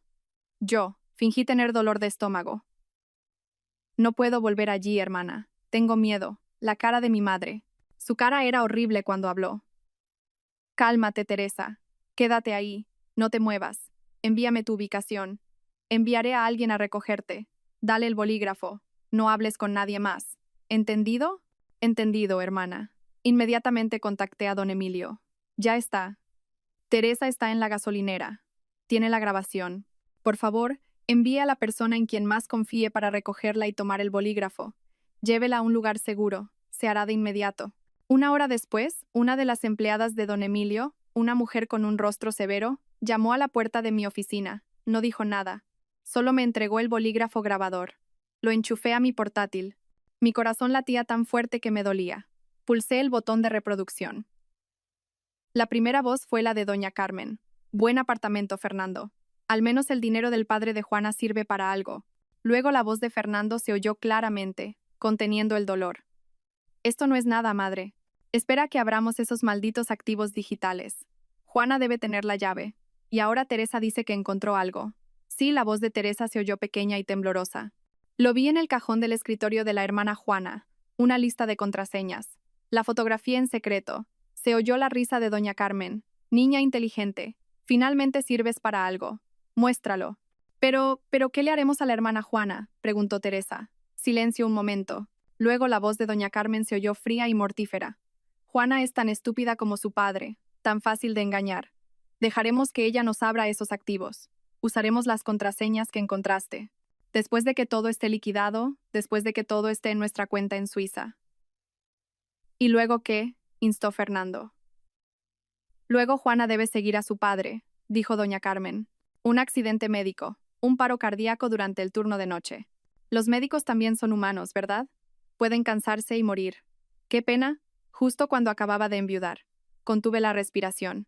Yo. Fingí tener dolor de estómago. No puedo volver allí, hermana. Tengo miedo. La cara de mi madre. Su cara era horrible cuando habló. Cálmate, Teresa. Quédate ahí. No te muevas. Envíame tu ubicación. Enviaré a alguien a recogerte. Dale el bolígrafo. No hables con nadie más. ¿Entendido? Entendido, hermana. Inmediatamente contacté a don Emilio. Ya está. Teresa está en la gasolinera. Tiene la grabación. Por favor, envíe a la persona en quien más confíe para recogerla y tomar el bolígrafo. Llévela a un lugar seguro. Se hará de inmediato. Una hora después, una de las empleadas de don Emilio, una mujer con un rostro severo, llamó a la puerta de mi oficina. No dijo nada. Solo me entregó el bolígrafo grabador. Lo enchufé a mi portátil. Mi corazón latía tan fuerte que me dolía. Pulsé el botón de reproducción. La primera voz fue la de doña Carmen. Buen apartamento, Fernando. Al menos el dinero del padre de Juana sirve para algo. Luego la voz de Fernando se oyó claramente, conteniendo el dolor. Esto no es nada, madre. Espera que abramos esos malditos activos digitales. Juana debe tener la llave. Y ahora Teresa dice que encontró algo. Sí, la voz de Teresa se oyó pequeña y temblorosa. Lo vi en el cajón del escritorio de la hermana Juana, una lista de contraseñas. La fotografía en secreto. Se oyó la risa de doña Carmen. Niña inteligente. Finalmente sirves para algo. Muéstralo. ¿Pero qué le haremos a la hermana Juana?, preguntó Teresa. Silencio un momento. Luego la voz de doña Carmen se oyó fría y mortífera. Juana es tan estúpida como su padre, tan fácil de engañar. Dejaremos que ella nos abra esos activos. Usaremos las contraseñas que encontraste. Después de que todo esté liquidado, después de que todo esté en nuestra cuenta en Suiza. ¿Y luego qué?, instó Fernando. Luego Juana debe seguir a su padre, dijo doña Carmen. Un accidente médico, un paro cardíaco durante el turno de noche. Los médicos también son humanos, ¿verdad? Pueden cansarse y morir. Qué pena, justo cuando acababa de enviudar. Contuve la respiración.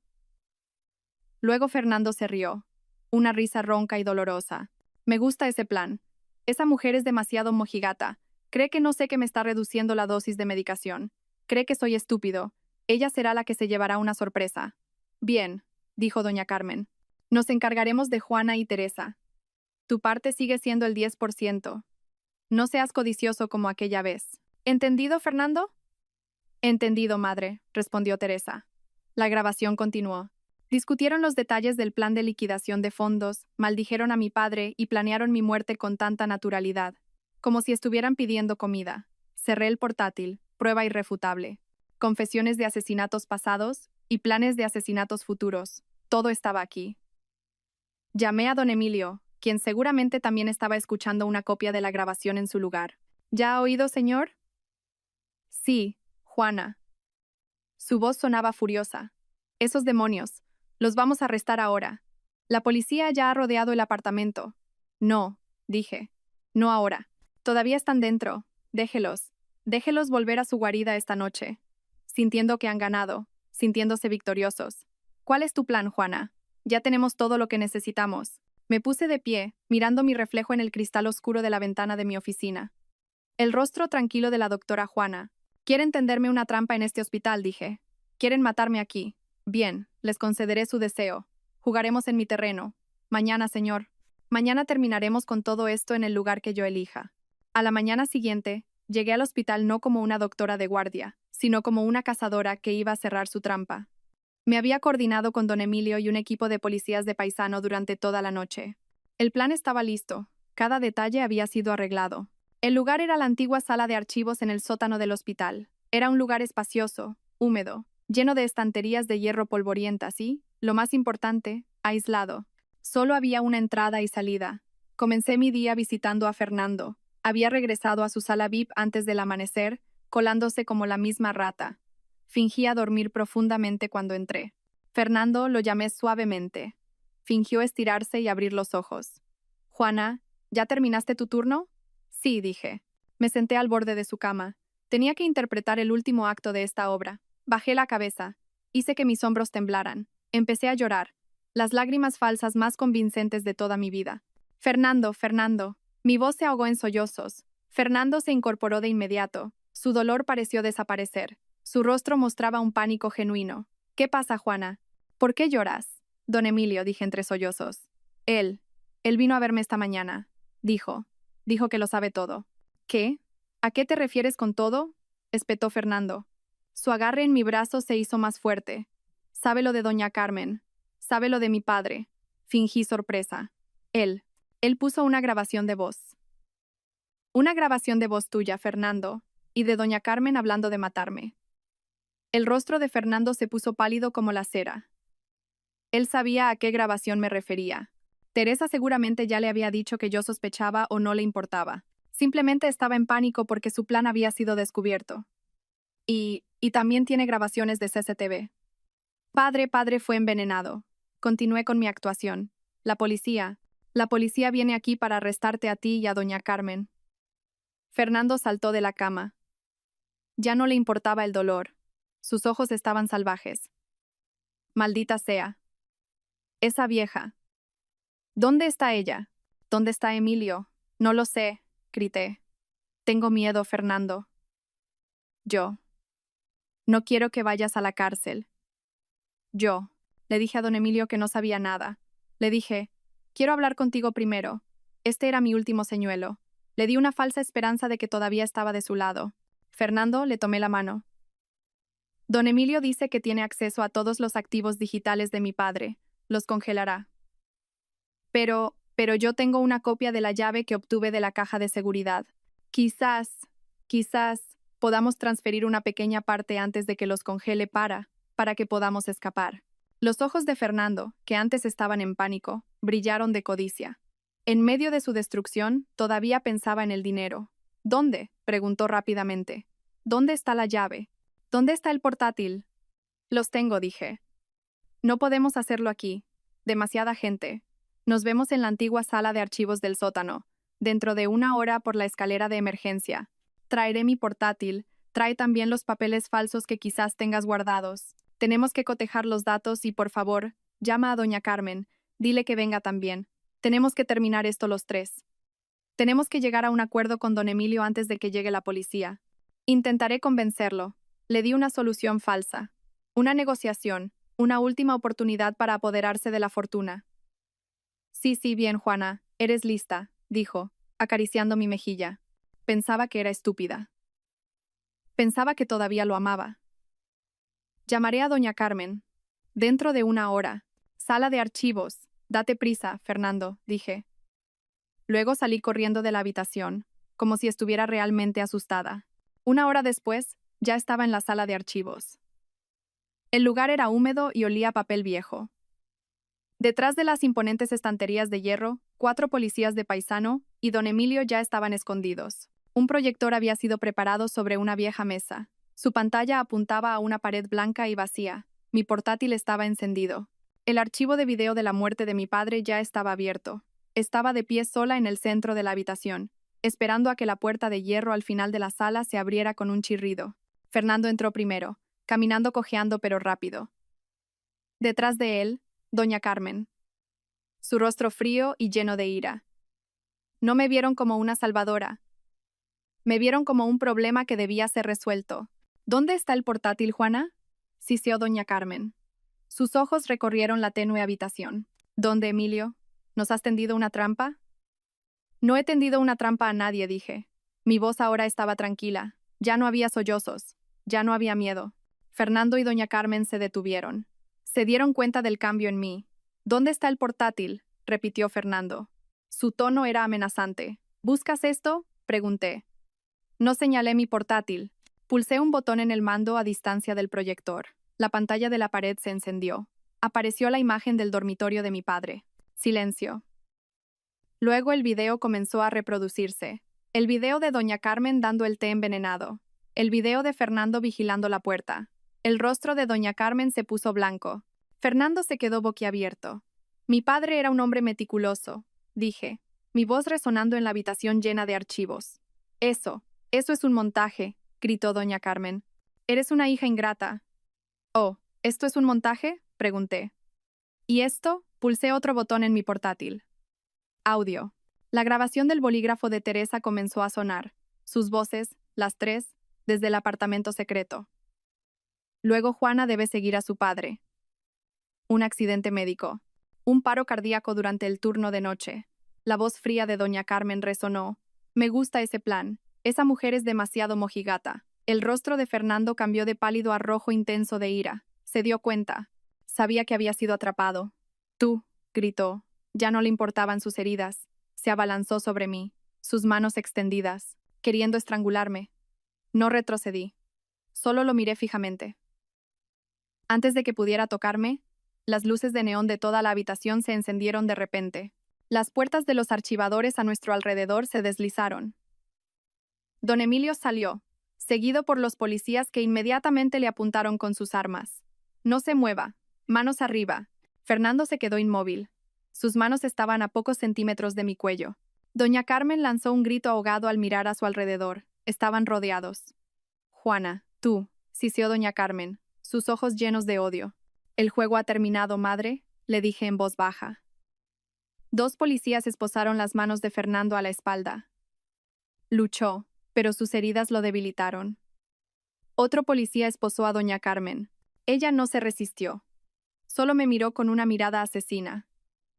Luego Fernando se rió. Una risa ronca y dolorosa. Me gusta ese plan. Esa mujer es demasiado mojigata. Cree que no sé que me está reduciendo la dosis de medicación. Cree que soy estúpido. Ella será la que se llevará una sorpresa. Bien, dijo doña Carmen. Nos encargaremos de Juana y Teresa. Tu parte sigue siendo el 10%. No seas codicioso como aquella vez. ¿Entendido, Fernando? Entendido, madre, respondió Teresa. La grabación continuó. Discutieron los detalles del plan de liquidación de fondos, maldijeron a mi padre y planearon mi muerte con tanta naturalidad, como si estuvieran pidiendo comida. Cerré el portátil, prueba irrefutable. Confesiones de asesinatos pasados y planes de asesinatos futuros. Todo estaba aquí. Llamé a don Emilio, quien seguramente también estaba escuchando una copia de la grabación en su lugar. ¿Ya ha oído, señor? Sí, Juana. Su voz sonaba furiosa. Esos demonios. Los vamos a arrestar ahora. La policía ya ha rodeado el apartamento. No, dije. No ahora. Todavía están dentro. Déjelos. Déjelos volver a su guarida esta noche. Sintiendo que han ganado, sintiéndose victoriosos. ¿Cuál es tu plan, Juana? Ya tenemos todo lo que necesitamos. Me puse de pie, mirando mi reflejo en el cristal oscuro de la ventana de mi oficina. El rostro tranquilo de la doctora Juana. Quieren tenderme una trampa en este hospital, dije. Quieren matarme aquí. Bien, les concederé su deseo. Jugaremos en mi terreno. Mañana, señor. Mañana terminaremos con todo esto en el lugar que yo elija. A la mañana siguiente, llegué al hospital no como una doctora de guardia, sino como una cazadora que iba a cerrar su trampa. Me había coordinado con don Emilio y un equipo de policías de paisano durante toda la noche. El plan estaba listo. Cada detalle había sido arreglado. El lugar era la antigua sala de archivos en el sótano del hospital. Era un lugar espacioso, húmedo, lleno de estanterías de hierro polvorientas y, lo más importante, aislado. Solo había una entrada y salida. Comencé mi día visitando a Fernando. Había regresado a su sala VIP antes del amanecer, colándose como la misma rata. Fingía dormir profundamente cuando entré. Fernando lo llamé suavemente. Fingió estirarse y abrir los ojos. Juana, ¿ya terminaste tu turno? Sí, dije. Me senté al borde de su cama. Tenía que interpretar el último acto de esta obra. Bajé la cabeza. Hice que mis hombros temblaran. Empecé a llorar. Las lágrimas falsas más convincentes de toda mi vida. Fernando, Fernando. Mi voz se ahogó en sollozos. Fernando se incorporó de inmediato. Su dolor pareció desaparecer. Su rostro mostraba un pánico genuino. ¿Qué pasa, Juana? ¿Por qué lloras? Don Emilio, dije entre sollozos. Él vino a verme esta mañana. Dijo que lo sabe todo. ¿Qué? ¿A qué te refieres con todo? Espetó Fernando. Su agarre en mi brazo se hizo más fuerte. Sabe lo de doña Carmen. Sabe lo de mi padre. Fingí sorpresa. Él puso una grabación de voz. Una grabación de voz tuya, Fernando, y de doña Carmen hablando de matarme. El rostro de Fernando se puso pálido como la cera. Él sabía a qué grabación me refería. Teresa seguramente ya le había dicho que yo sospechaba o no le importaba. Simplemente estaba en pánico porque su plan había sido descubierto. Y también tiene grabaciones de CCTV. Padre fue envenenado. Continué con mi actuación. La policía viene aquí para arrestarte a ti y a doña Carmen. Fernando saltó de la cama. Ya no le importaba el dolor. Sus ojos estaban salvajes. Maldita sea. Esa vieja. ¿Dónde está ella? ¿Dónde está Emilio? No lo sé, grité. Tengo miedo, Fernando. Yo. No quiero que vayas a la cárcel. Yo. Le dije a don Emilio que no sabía nada. Le dije, quiero hablar contigo primero. Este era mi último señuelo. Le di una falsa esperanza de que todavía estaba de su lado. Fernando, le tomé la mano. Don Emilio dice que tiene acceso a todos los activos digitales de mi padre. Los congelará. Pero yo tengo una copia de la llave que obtuve de la caja de seguridad. Quizás, Quizás podamos transferir una pequeña parte antes de que los congele para que podamos escapar. Los ojos de Fernando, que antes estaban en pánico, brillaron de codicia. En medio de su destrucción, todavía pensaba en el dinero. ¿Dónde?, preguntó rápidamente. ¿Dónde está la llave? ¿Dónde está el portátil? Los tengo, dije. No podemos hacerlo aquí. Demasiada gente. Nos vemos en la antigua sala de archivos del sótano. Dentro de 1 hora por la escalera de emergencia. Traeré mi portátil. Trae también los papeles falsos que quizás tengas guardados. Tenemos que cotejar los datos y, por favor, llama a doña Carmen. Dile que venga también. Tenemos que terminar esto los tres. Tenemos que llegar a un acuerdo con don Emilio antes de que llegue la policía. Intentaré convencerlo. Le di una solución falsa. Una negociación. Una última oportunidad para apoderarse de la fortuna. Sí, bien, Juana. Eres lista, dijo, acariciando mi mejilla. Pensaba que era estúpida. Pensaba que todavía lo amaba. Llamaré a doña Carmen. Dentro de 1 hora. Sala de archivos. Date prisa, Fernando, dije. Luego salí corriendo de la habitación, como si estuviera realmente asustada. 1 hora después, ya estaba en la sala de archivos. El lugar era húmedo y olía a papel viejo. Detrás de las imponentes estanterías de hierro, 4 policías de paisano y don Emilio ya estaban escondidos. Un proyector había sido preparado sobre una vieja mesa. Su pantalla apuntaba a una pared blanca y vacía. Mi portátil estaba encendido. El archivo de video de la muerte de mi padre ya estaba abierto. Estaba de pie sola en el centro de la habitación, esperando a que la puerta de hierro al final de la sala se abriera con un chirrido. Fernando entró primero, caminando cojeando pero rápido. Detrás de él, doña Carmen. Su rostro frío y lleno de ira. No me vieron como una salvadora. Me vieron como un problema que debía ser resuelto. ¿Dónde está el portátil, Juana?, siseó doña Carmen. Sus ojos recorrieron la tenue habitación. ¿Dónde, Emilio? ¿Nos has tendido una trampa? No he tendido una trampa a nadie, dije. Mi voz ahora estaba tranquila. Ya no había sollozos. Ya no había miedo. Fernando y doña Carmen se detuvieron. Se dieron cuenta del cambio en mí. ¿Dónde está el portátil?, repitió Fernando. Su tono era amenazante. ¿Buscas esto?, pregunté. No señalé mi portátil. Pulsé un botón en el mando a distancia del proyector. La pantalla de la pared se encendió. Apareció la imagen del dormitorio de mi padre. Silencio. Luego el video comenzó a reproducirse. El video de doña Carmen dando el té envenenado. El video de Fernando vigilando la puerta. El rostro de doña Carmen se puso blanco. Fernando se quedó boquiabierto. Mi padre era un hombre meticuloso, dije, mi voz resonando en la habitación llena de archivos. Eso es un montaje, gritó doña Carmen. Eres una hija ingrata. Oh, ¿esto es un montaje?, pregunté. ¿Y esto? Pulsé otro botón en mi portátil. Audio. La grabación del bolígrafo de Teresa comenzó a sonar. Sus voces, las tres, desde el apartamento secreto. Luego Juana debe seguir a su padre. Un accidente médico. Un paro cardíaco durante el turno de noche. La voz fría de doña Carmen resonó. Me gusta ese plan. Esa mujer es demasiado mojigata. El rostro de Fernando cambió de pálido a rojo intenso de ira. Se dio cuenta. Sabía que había sido atrapado. Tú, gritó. Ya no le importaban sus heridas. Se abalanzó sobre mí, sus manos extendidas, queriendo estrangularme. No retrocedí. Solo lo miré fijamente. Antes de que pudiera tocarme, las luces de neón de toda la habitación se encendieron de repente. Las puertas de los archivadores a nuestro alrededor se deslizaron. Don Emilio salió, seguido por los policías que inmediatamente le apuntaron con sus armas. No se mueva. Manos arriba. Fernando se quedó inmóvil. Sus manos estaban a pocos centímetros de mi cuello. Doña Carmen lanzó un grito ahogado al mirar a su alrededor. Estaban rodeados. Juana, tú, siseó doña Carmen, sus ojos llenos de odio. El juego ha terminado, madre, le dije en voz baja. 2 policías esposaron las manos de Fernando a la espalda. Luchó, pero sus heridas lo debilitaron. Otro policía esposó a doña Carmen. Ella no se resistió. Solo me miró con una mirada asesina.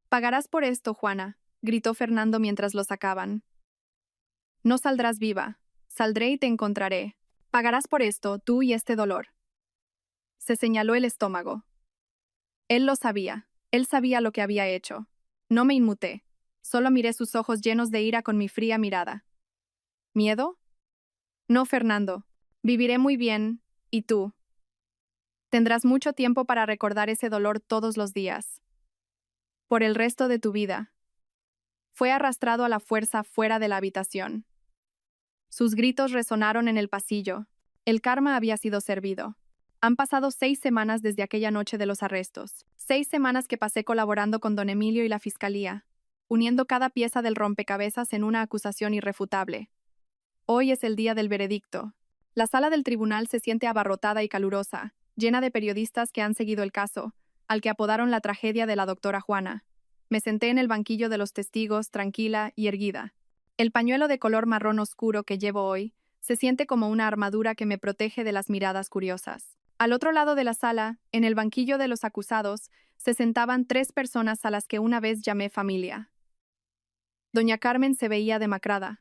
Pagarás por esto, Juana, gritó Fernando mientras lo sacaban. No saldrás viva. Saldré y te encontraré. Pagarás por esto, tú y este dolor. Se señaló el estómago. Él lo sabía. Él sabía lo que había hecho. No me inmuté. Solo miré sus ojos llenos de ira con mi fría mirada. ¿Miedo? No, Fernando. Viviré muy bien, ¿y tú? Tendrás mucho tiempo para recordar ese dolor todos los días. Por el resto de tu vida. Fue arrastrado a la fuerza fuera de la habitación. Sus gritos resonaron en el pasillo. El karma había sido servido. Han pasado 6 semanas desde aquella noche de los arrestos. 6 semanas que pasé colaborando con don Emilio y la fiscalía, uniendo cada pieza del rompecabezas en una acusación irrefutable. Hoy es el día del veredicto. La sala del tribunal se siente abarrotada y calurosa, llena de periodistas que han seguido el caso, al que apodaron la tragedia de la doctora Juana. Me senté en el banquillo de los testigos, tranquila y erguida. El pañuelo de color marrón oscuro que llevo hoy se siente como una armadura que me protege de las miradas curiosas. Al otro lado de la sala, en el banquillo de los acusados, se sentaban 3 personas a las que una vez llamé familia. Doña Carmen se veía demacrada.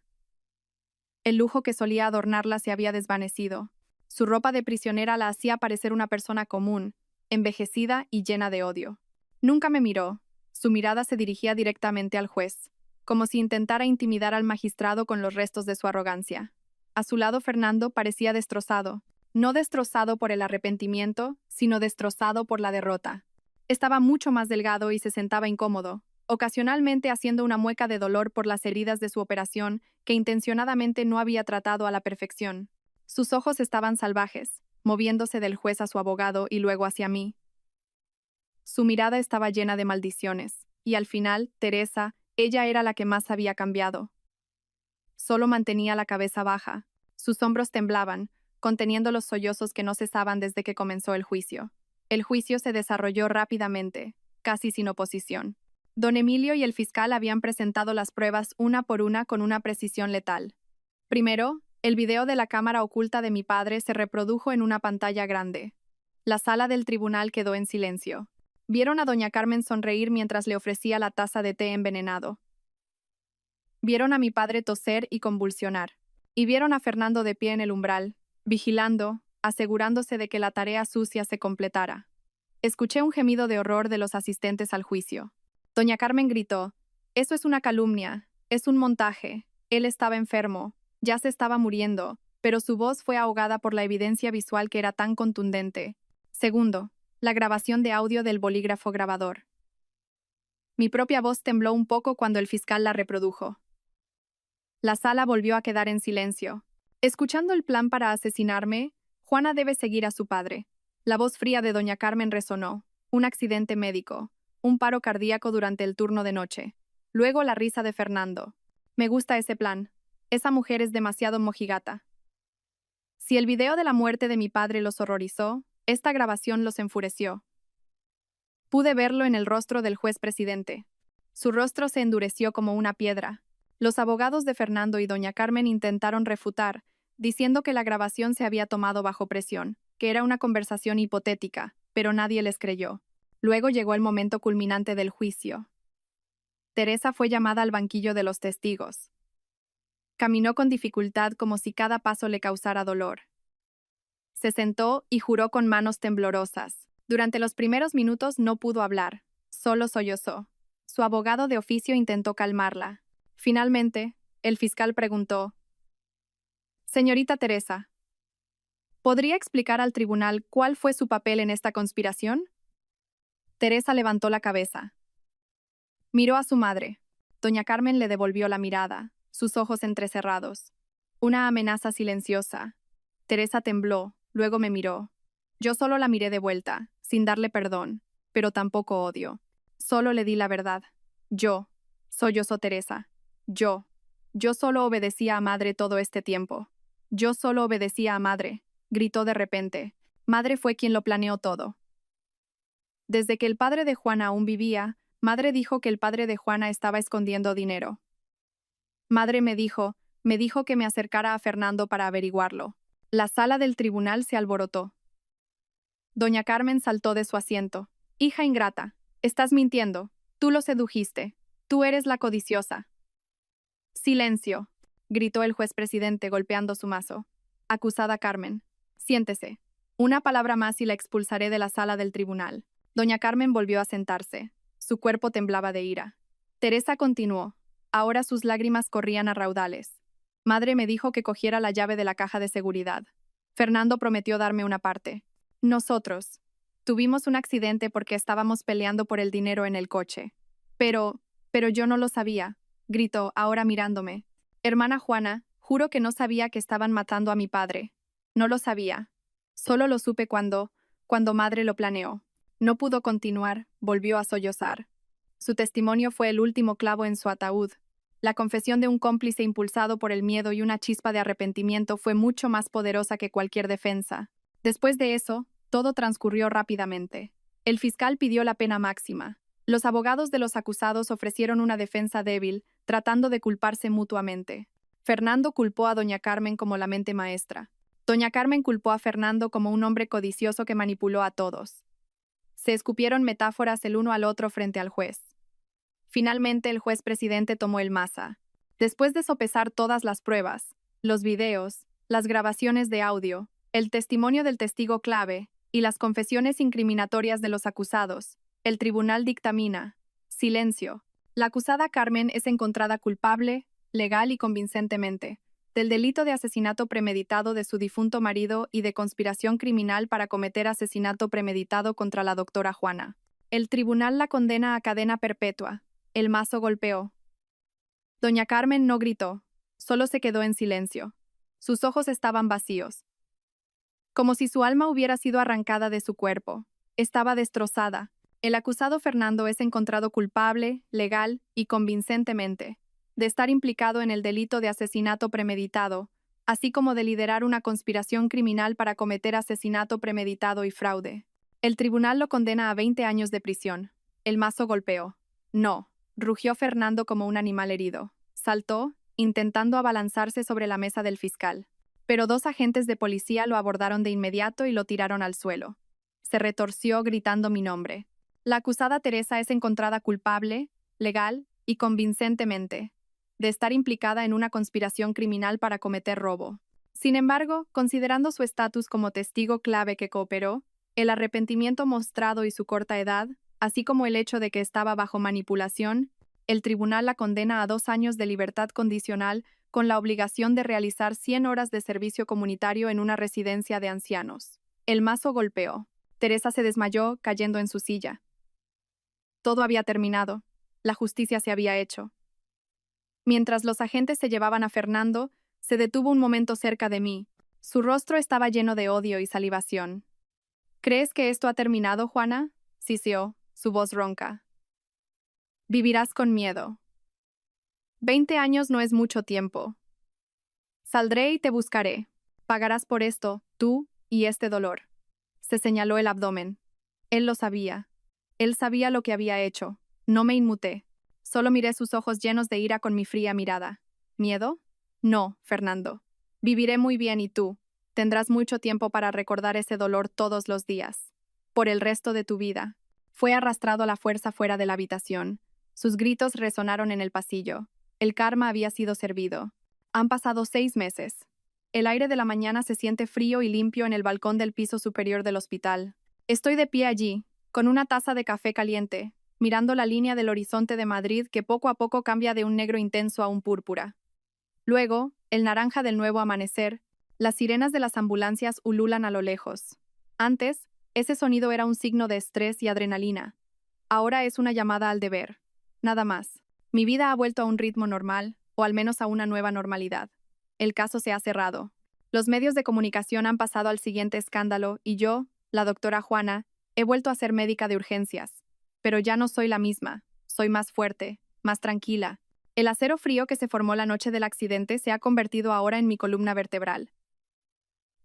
El lujo que solía adornarla se había desvanecido. Su ropa de prisionera la hacía parecer una persona común, envejecida y llena de odio. Nunca me miró. Su mirada se dirigía directamente al juez, como si intentara intimidar al magistrado con los restos de su arrogancia. A su lado Fernando parecía destrozado, no destrozado por el arrepentimiento, sino destrozado por la derrota. Estaba mucho más delgado y se sentaba incómodo, ocasionalmente haciendo una mueca de dolor por las heridas de su operación que intencionadamente no había tratado a la perfección. Sus ojos estaban salvajes, moviéndose del juez a su abogado y luego hacia mí. Su mirada estaba llena de maldiciones, y al final, Teresa, ella era la que más había cambiado. Solo mantenía la cabeza baja. Sus hombros temblaban, conteniendo los sollozos que no cesaban desde que comenzó el juicio. El juicio se desarrolló rápidamente, casi sin oposición. Don Emilio y el fiscal habían presentado las pruebas una por una con una precisión letal. Primero, el video de la cámara oculta de mi padre se reprodujo en una pantalla grande. La sala del tribunal quedó en silencio. Vieron a doña Carmen sonreír mientras le ofrecía la taza de té envenenado. Vieron a mi padre toser y convulsionar. Y vieron a Fernando de pie en el umbral, vigilando, asegurándose de que la tarea sucia se completara. Escuché un gemido de horror de los asistentes al juicio. Doña Carmen gritó: «Eso es una calumnia, es un montaje. Él estaba enfermo, ya se estaba muriendo», pero su voz fue ahogada por la evidencia visual que era tan contundente. Segundo, la grabación de audio del bolígrafo grabador. Mi propia voz tembló un poco cuando el fiscal la reprodujo. La sala volvió a quedar en silencio. Escuchando el plan para asesinarme, Juana debe seguir a su padre. La voz fría de doña Carmen resonó. Un accidente médico, un paro cardíaco durante el turno de noche. Luego la risa de Fernando. Me gusta ese plan. Esa mujer es demasiado mojigata. Si el video de la muerte de mi padre los horrorizó, esta grabación los enfureció. Pude verlo en el rostro del juez presidente. Su rostro se endureció como una piedra. Los abogados de Fernando y doña Carmen intentaron refutar, diciendo que la grabación se había tomado bajo presión, que era una conversación hipotética, pero nadie les creyó. Luego llegó el momento culminante del juicio. Teresa fue llamada al banquillo de los testigos. Caminó con dificultad como si cada paso le causara dolor. Se sentó y juró con manos temblorosas. Durante los primeros minutos no pudo hablar, solo sollozó. Su abogado de oficio intentó calmarla. Finalmente, el fiscal preguntó: «Señorita Teresa, ¿podría explicar al tribunal cuál fue su papel en esta conspiración?». Teresa levantó la cabeza. Miró a su madre. Doña Carmen le devolvió la mirada, sus ojos entrecerrados. Una amenaza silenciosa. Teresa tembló, luego me miró. Yo solo la miré de vuelta, sin darle perdón, pero tampoco odio. Solo le di la verdad. Sollozó Teresa. Yo solo obedecía a madre todo este tiempo. Yo solo obedecía a madre, gritó de repente. Madre fue quien lo planeó todo. Desde que el padre de Juana aún vivía, madre dijo que el padre de Juana estaba escondiendo dinero. Madre me dijo que me acercara a Fernando para averiguarlo. La sala del tribunal se alborotó. Doña Carmen saltó de su asiento. «Hija ingrata, estás mintiendo. Tú lo sedujiste. Tú eres la codiciosa». «Silencio», gritó el juez presidente golpeando su mazo. «Acusada Carmen, siéntese. Una palabra más y la expulsaré de la sala del tribunal». Doña Carmen volvió a sentarse. Su cuerpo temblaba de ira. Teresa continuó. Ahora sus lágrimas corrían a raudales. Madre me dijo que cogiera la llave de la caja de seguridad. Fernando prometió darme una parte. Nosotros tuvimos un accidente porque estábamos peleando por el dinero en el coche. Pero yo no lo sabía, gritó, ahora mirándome. Hermana Juana, juro que no sabía que estaban matando a mi padre. No lo sabía. Solo lo supe cuando madre lo planeó. No pudo continuar, volvió a sollozar. Su testimonio fue el último clavo en su ataúd. La confesión de un cómplice impulsado por el miedo y una chispa de arrepentimiento fue mucho más poderosa que cualquier defensa. Después de eso, todo transcurrió rápidamente. El fiscal pidió la pena máxima. Los abogados de los acusados ofrecieron una defensa débil, tratando de culparse mutuamente. Fernando culpó a doña Carmen como la mente maestra. Doña Carmen culpó a Fernando como un hombre codicioso que manipuló a todos. Se escupieron metáforas el uno al otro frente al juez. Finalmente el juez presidente tomó el masa. Después de sopesar todas las pruebas, los videos, las grabaciones de audio, el testimonio del testigo clave y las confesiones incriminatorias de los acusados, el tribunal dictamina: silencio. La acusada Carmen es encontrada culpable, legal y convincentemente, del delito de asesinato premeditado de su difunto marido y de conspiración criminal para cometer asesinato premeditado contra la doctora Juana. El tribunal la condena a cadena perpetua. El mazo golpeó. Doña Carmen no gritó, solo se quedó en silencio. Sus ojos estaban vacíos, como si su alma hubiera sido arrancada de su cuerpo. Estaba destrozada. El acusado Fernando es encontrado culpable, legal y convincentemente, de estar implicado en el delito de asesinato premeditado, así como de liderar una conspiración criminal para cometer asesinato premeditado y fraude. El tribunal lo condena a 20 años de prisión. El mazo golpeó. No, rugió Fernando como un animal herido. Saltó, intentando abalanzarse sobre la mesa del fiscal. Pero 2 agentes de policía lo abordaron de inmediato y lo tiraron al suelo. Se retorció gritando mi nombre. La acusada Teresa es encontrada culpable, legal y convincentemente, de estar implicada en una conspiración criminal para cometer robo. Sin embargo, considerando su estatus como testigo clave que cooperó, el arrepentimiento mostrado y su corta edad, así como el hecho de que estaba bajo manipulación, el tribunal la condena a 2 años de libertad condicional con la obligación de realizar 100 horas de servicio comunitario en una residencia de ancianos. El mazo golpeó. Teresa se desmayó, cayendo en su silla. Todo había terminado. La justicia se había hecho. Mientras los agentes se llevaban a Fernando, se detuvo un momento cerca de mí. Su rostro estaba lleno de odio y salivación. ¿Crees que esto ha terminado, Juana? Siseó, su voz ronca. Vivirás con miedo. 20 años no es mucho tiempo. Saldré y te buscaré. Pagarás por esto, tú y este dolor. Se señaló el abdomen. Él lo sabía. Él sabía lo que había hecho. No me inmuté. Solo miré sus ojos llenos de ira con mi fría mirada. ¿Miedo? No, Fernando. Viviré muy bien y tú tendrás mucho tiempo para recordar ese dolor todos los días. Por el resto de tu vida. Fue arrastrado a la fuerza fuera de la habitación. Sus gritos resonaron en el pasillo. El karma había sido servido. Han pasado 6 meses. El aire de la mañana se siente frío y limpio en el balcón del piso superior del hospital. Estoy de pie allí, con una taza de café caliente, mirando la línea del horizonte de Madrid que poco a poco cambia de un negro intenso a un púrpura. Luego, el naranja del nuevo amanecer, las sirenas de las ambulancias ululan a lo lejos. Antes, ese sonido era un signo de estrés y adrenalina. Ahora es una llamada al deber. Nada más. Mi vida ha vuelto a un ritmo normal, o al menos a una nueva normalidad. El caso se ha cerrado. Los medios de comunicación han pasado al siguiente escándalo y yo, la doctora Juana, he vuelto a ser médica de urgencias. Pero ya no soy la misma. Soy más fuerte, más tranquila. El acero frío que se formó la noche del accidente se ha convertido ahora en mi columna vertebral.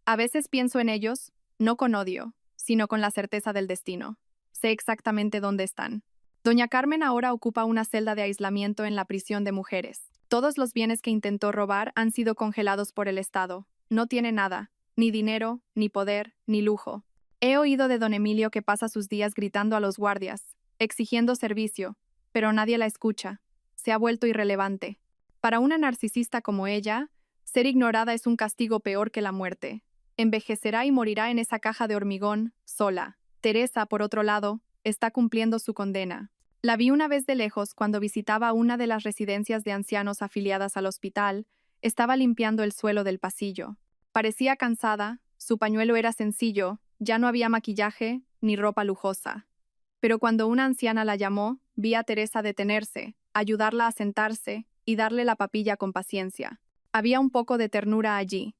A veces pienso en ellos, no con odio, sino con la certeza del destino. Sé exactamente dónde están. Doña Carmen ahora ocupa una celda de aislamiento en la prisión de mujeres. Todos los bienes que intentó robar han sido congelados por el Estado. No tiene nada, ni dinero, ni poder, ni lujo. He oído de don Emilio que pasa sus días gritando a los guardias, exigiendo servicio, pero nadie la escucha. Se ha vuelto irrelevante. Para una narcisista como ella, ser ignorada es un castigo peor que la muerte. Envejecerá y morirá en esa caja de hormigón, sola. Teresa, por otro lado, está cumpliendo su condena. La vi una vez de lejos cuando visitaba una de las residencias de ancianos afiliadas al hospital, Estaba limpiando el suelo del pasillo. Parecía cansada, su pañuelo era sencillo, ya no había maquillaje ni ropa lujosa. Pero cuando una anciana la llamó, vi a Teresa detenerse, ayudarla a sentarse y darle la papilla con paciencia. Había un poco de ternura allí.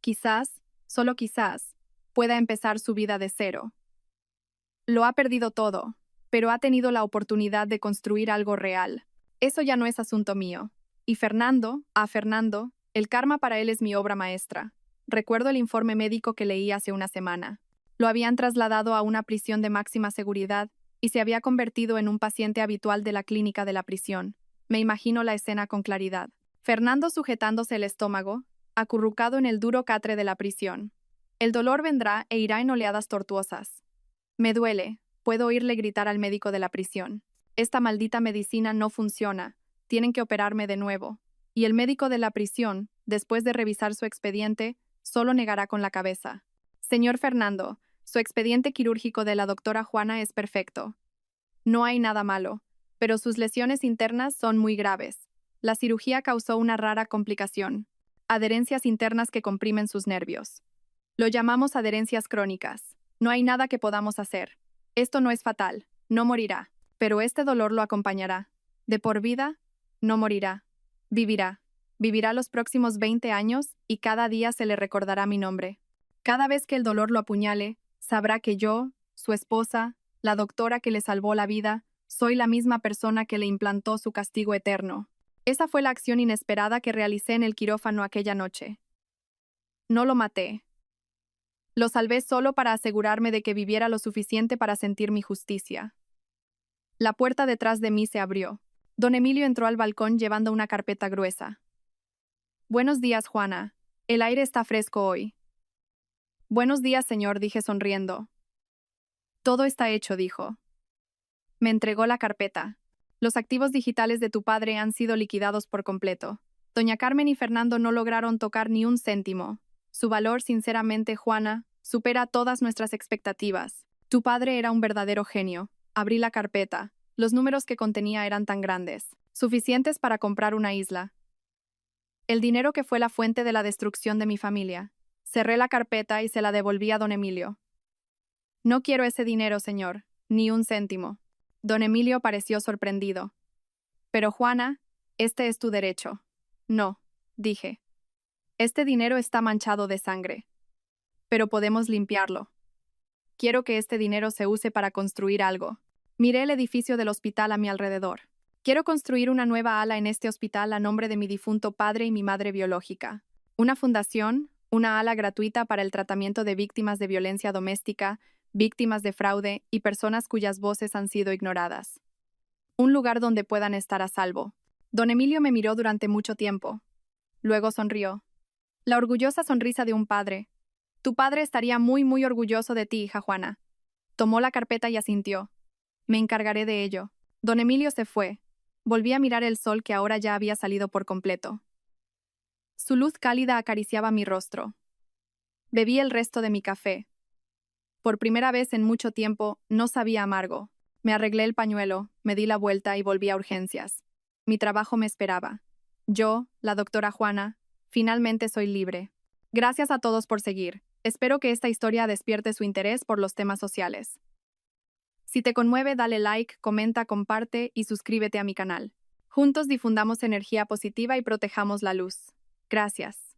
Quizás, solo quizás, pueda empezar su vida de cero. Lo ha perdido todo, pero ha tenido la oportunidad de construir algo real. Eso ya no es asunto mío. Y Fernando, el karma para él es mi obra maestra. Recuerdo el informe médico que leí hace una semana. Lo habían trasladado a una prisión de máxima seguridad y se había convertido en un paciente habitual de la clínica de la prisión. Me imagino la escena con claridad. Fernando sujetándose el estómago, acurrucado en el duro catre de la prisión. El dolor vendrá e irá en oleadas tortuosas. Me duele, puedo oírle gritar al médico de la prisión. Esta maldita medicina no funciona, tienen que operarme de nuevo. Y el médico de la prisión, después de revisar su expediente, solo negará con la cabeza. Señor Fernando, su expediente quirúrgico de la doctora Juana es perfecto. No hay nada malo, pero sus lesiones internas son muy graves. La cirugía causó una rara complicación, adherencias internas que comprimen sus nervios. Lo llamamos adherencias crónicas. No hay nada que podamos hacer. Esto no es fatal, no morirá, pero este dolor lo acompañará. De por vida, no morirá. Vivirá. Vivirá los próximos 20 años y cada día se le recordará mi nombre. Cada vez que el dolor lo apuñale, sabrá que yo, su esposa, la doctora que le salvó la vida, soy la misma persona que le implantó su castigo eterno. Esa fue la acción inesperada que realicé en el quirófano aquella noche. No lo maté. Lo salvé solo para asegurarme de que viviera lo suficiente para sentir mi justicia. La puerta detrás de mí se abrió. Don Emilio entró al balcón llevando una carpeta gruesa. Buenos días, Juana. El aire está fresco hoy. Buenos días, señor, dije sonriendo. Todo está hecho, dijo. Me entregó la carpeta. Los activos digitales de tu padre han sido liquidados por completo. Doña Carmen y Fernando no lograron tocar ni un céntimo. Su valor, sinceramente, Juana, supera todas nuestras expectativas. Tu padre era un verdadero genio. Abrí la carpeta. Los números que contenía eran tan grandes, suficientes para comprar una isla. El dinero que fue la fuente de la destrucción de mi familia. Cerré la carpeta y se la devolví a don Emilio. No quiero ese dinero, señor, ni un céntimo. Don Emilio pareció sorprendido. Pero Juana, este es tu derecho. No, dije. Este dinero está manchado de sangre. Pero podemos limpiarlo. Quiero que este dinero se use para construir algo. Miré el edificio del hospital a mi alrededor. Quiero construir una nueva ala en este hospital a nombre de mi difunto padre y mi madre biológica. Una fundación, una ala gratuita para el tratamiento de víctimas de violencia doméstica, víctimas de fraude y personas cuyas voces han sido ignoradas. Un lugar donde puedan estar a salvo. Don Emilio me miró durante mucho tiempo. Luego sonrió. La orgullosa sonrisa de un padre. Tu padre estaría muy, muy orgulloso de ti, hija Juana. Tomó la carpeta y asintió. Me encargaré de ello. Don Emilio se fue. Volví a mirar el sol que ahora ya había salido por completo. Su luz cálida acariciaba mi rostro. Bebí el resto de mi café. Por primera vez en mucho tiempo, no sabía amargo. Me arreglé el pañuelo, me di la vuelta y volví a urgencias. Mi trabajo me esperaba. Yo, la doctora Juana, finalmente soy libre. Gracias a todos por seguir. Espero que esta historia despierte su interés por los temas sociales. Si te conmueve, dale like, comenta, comparte y suscríbete a mi canal. Juntos difundamos energía positiva y protejamos la luz. Gracias.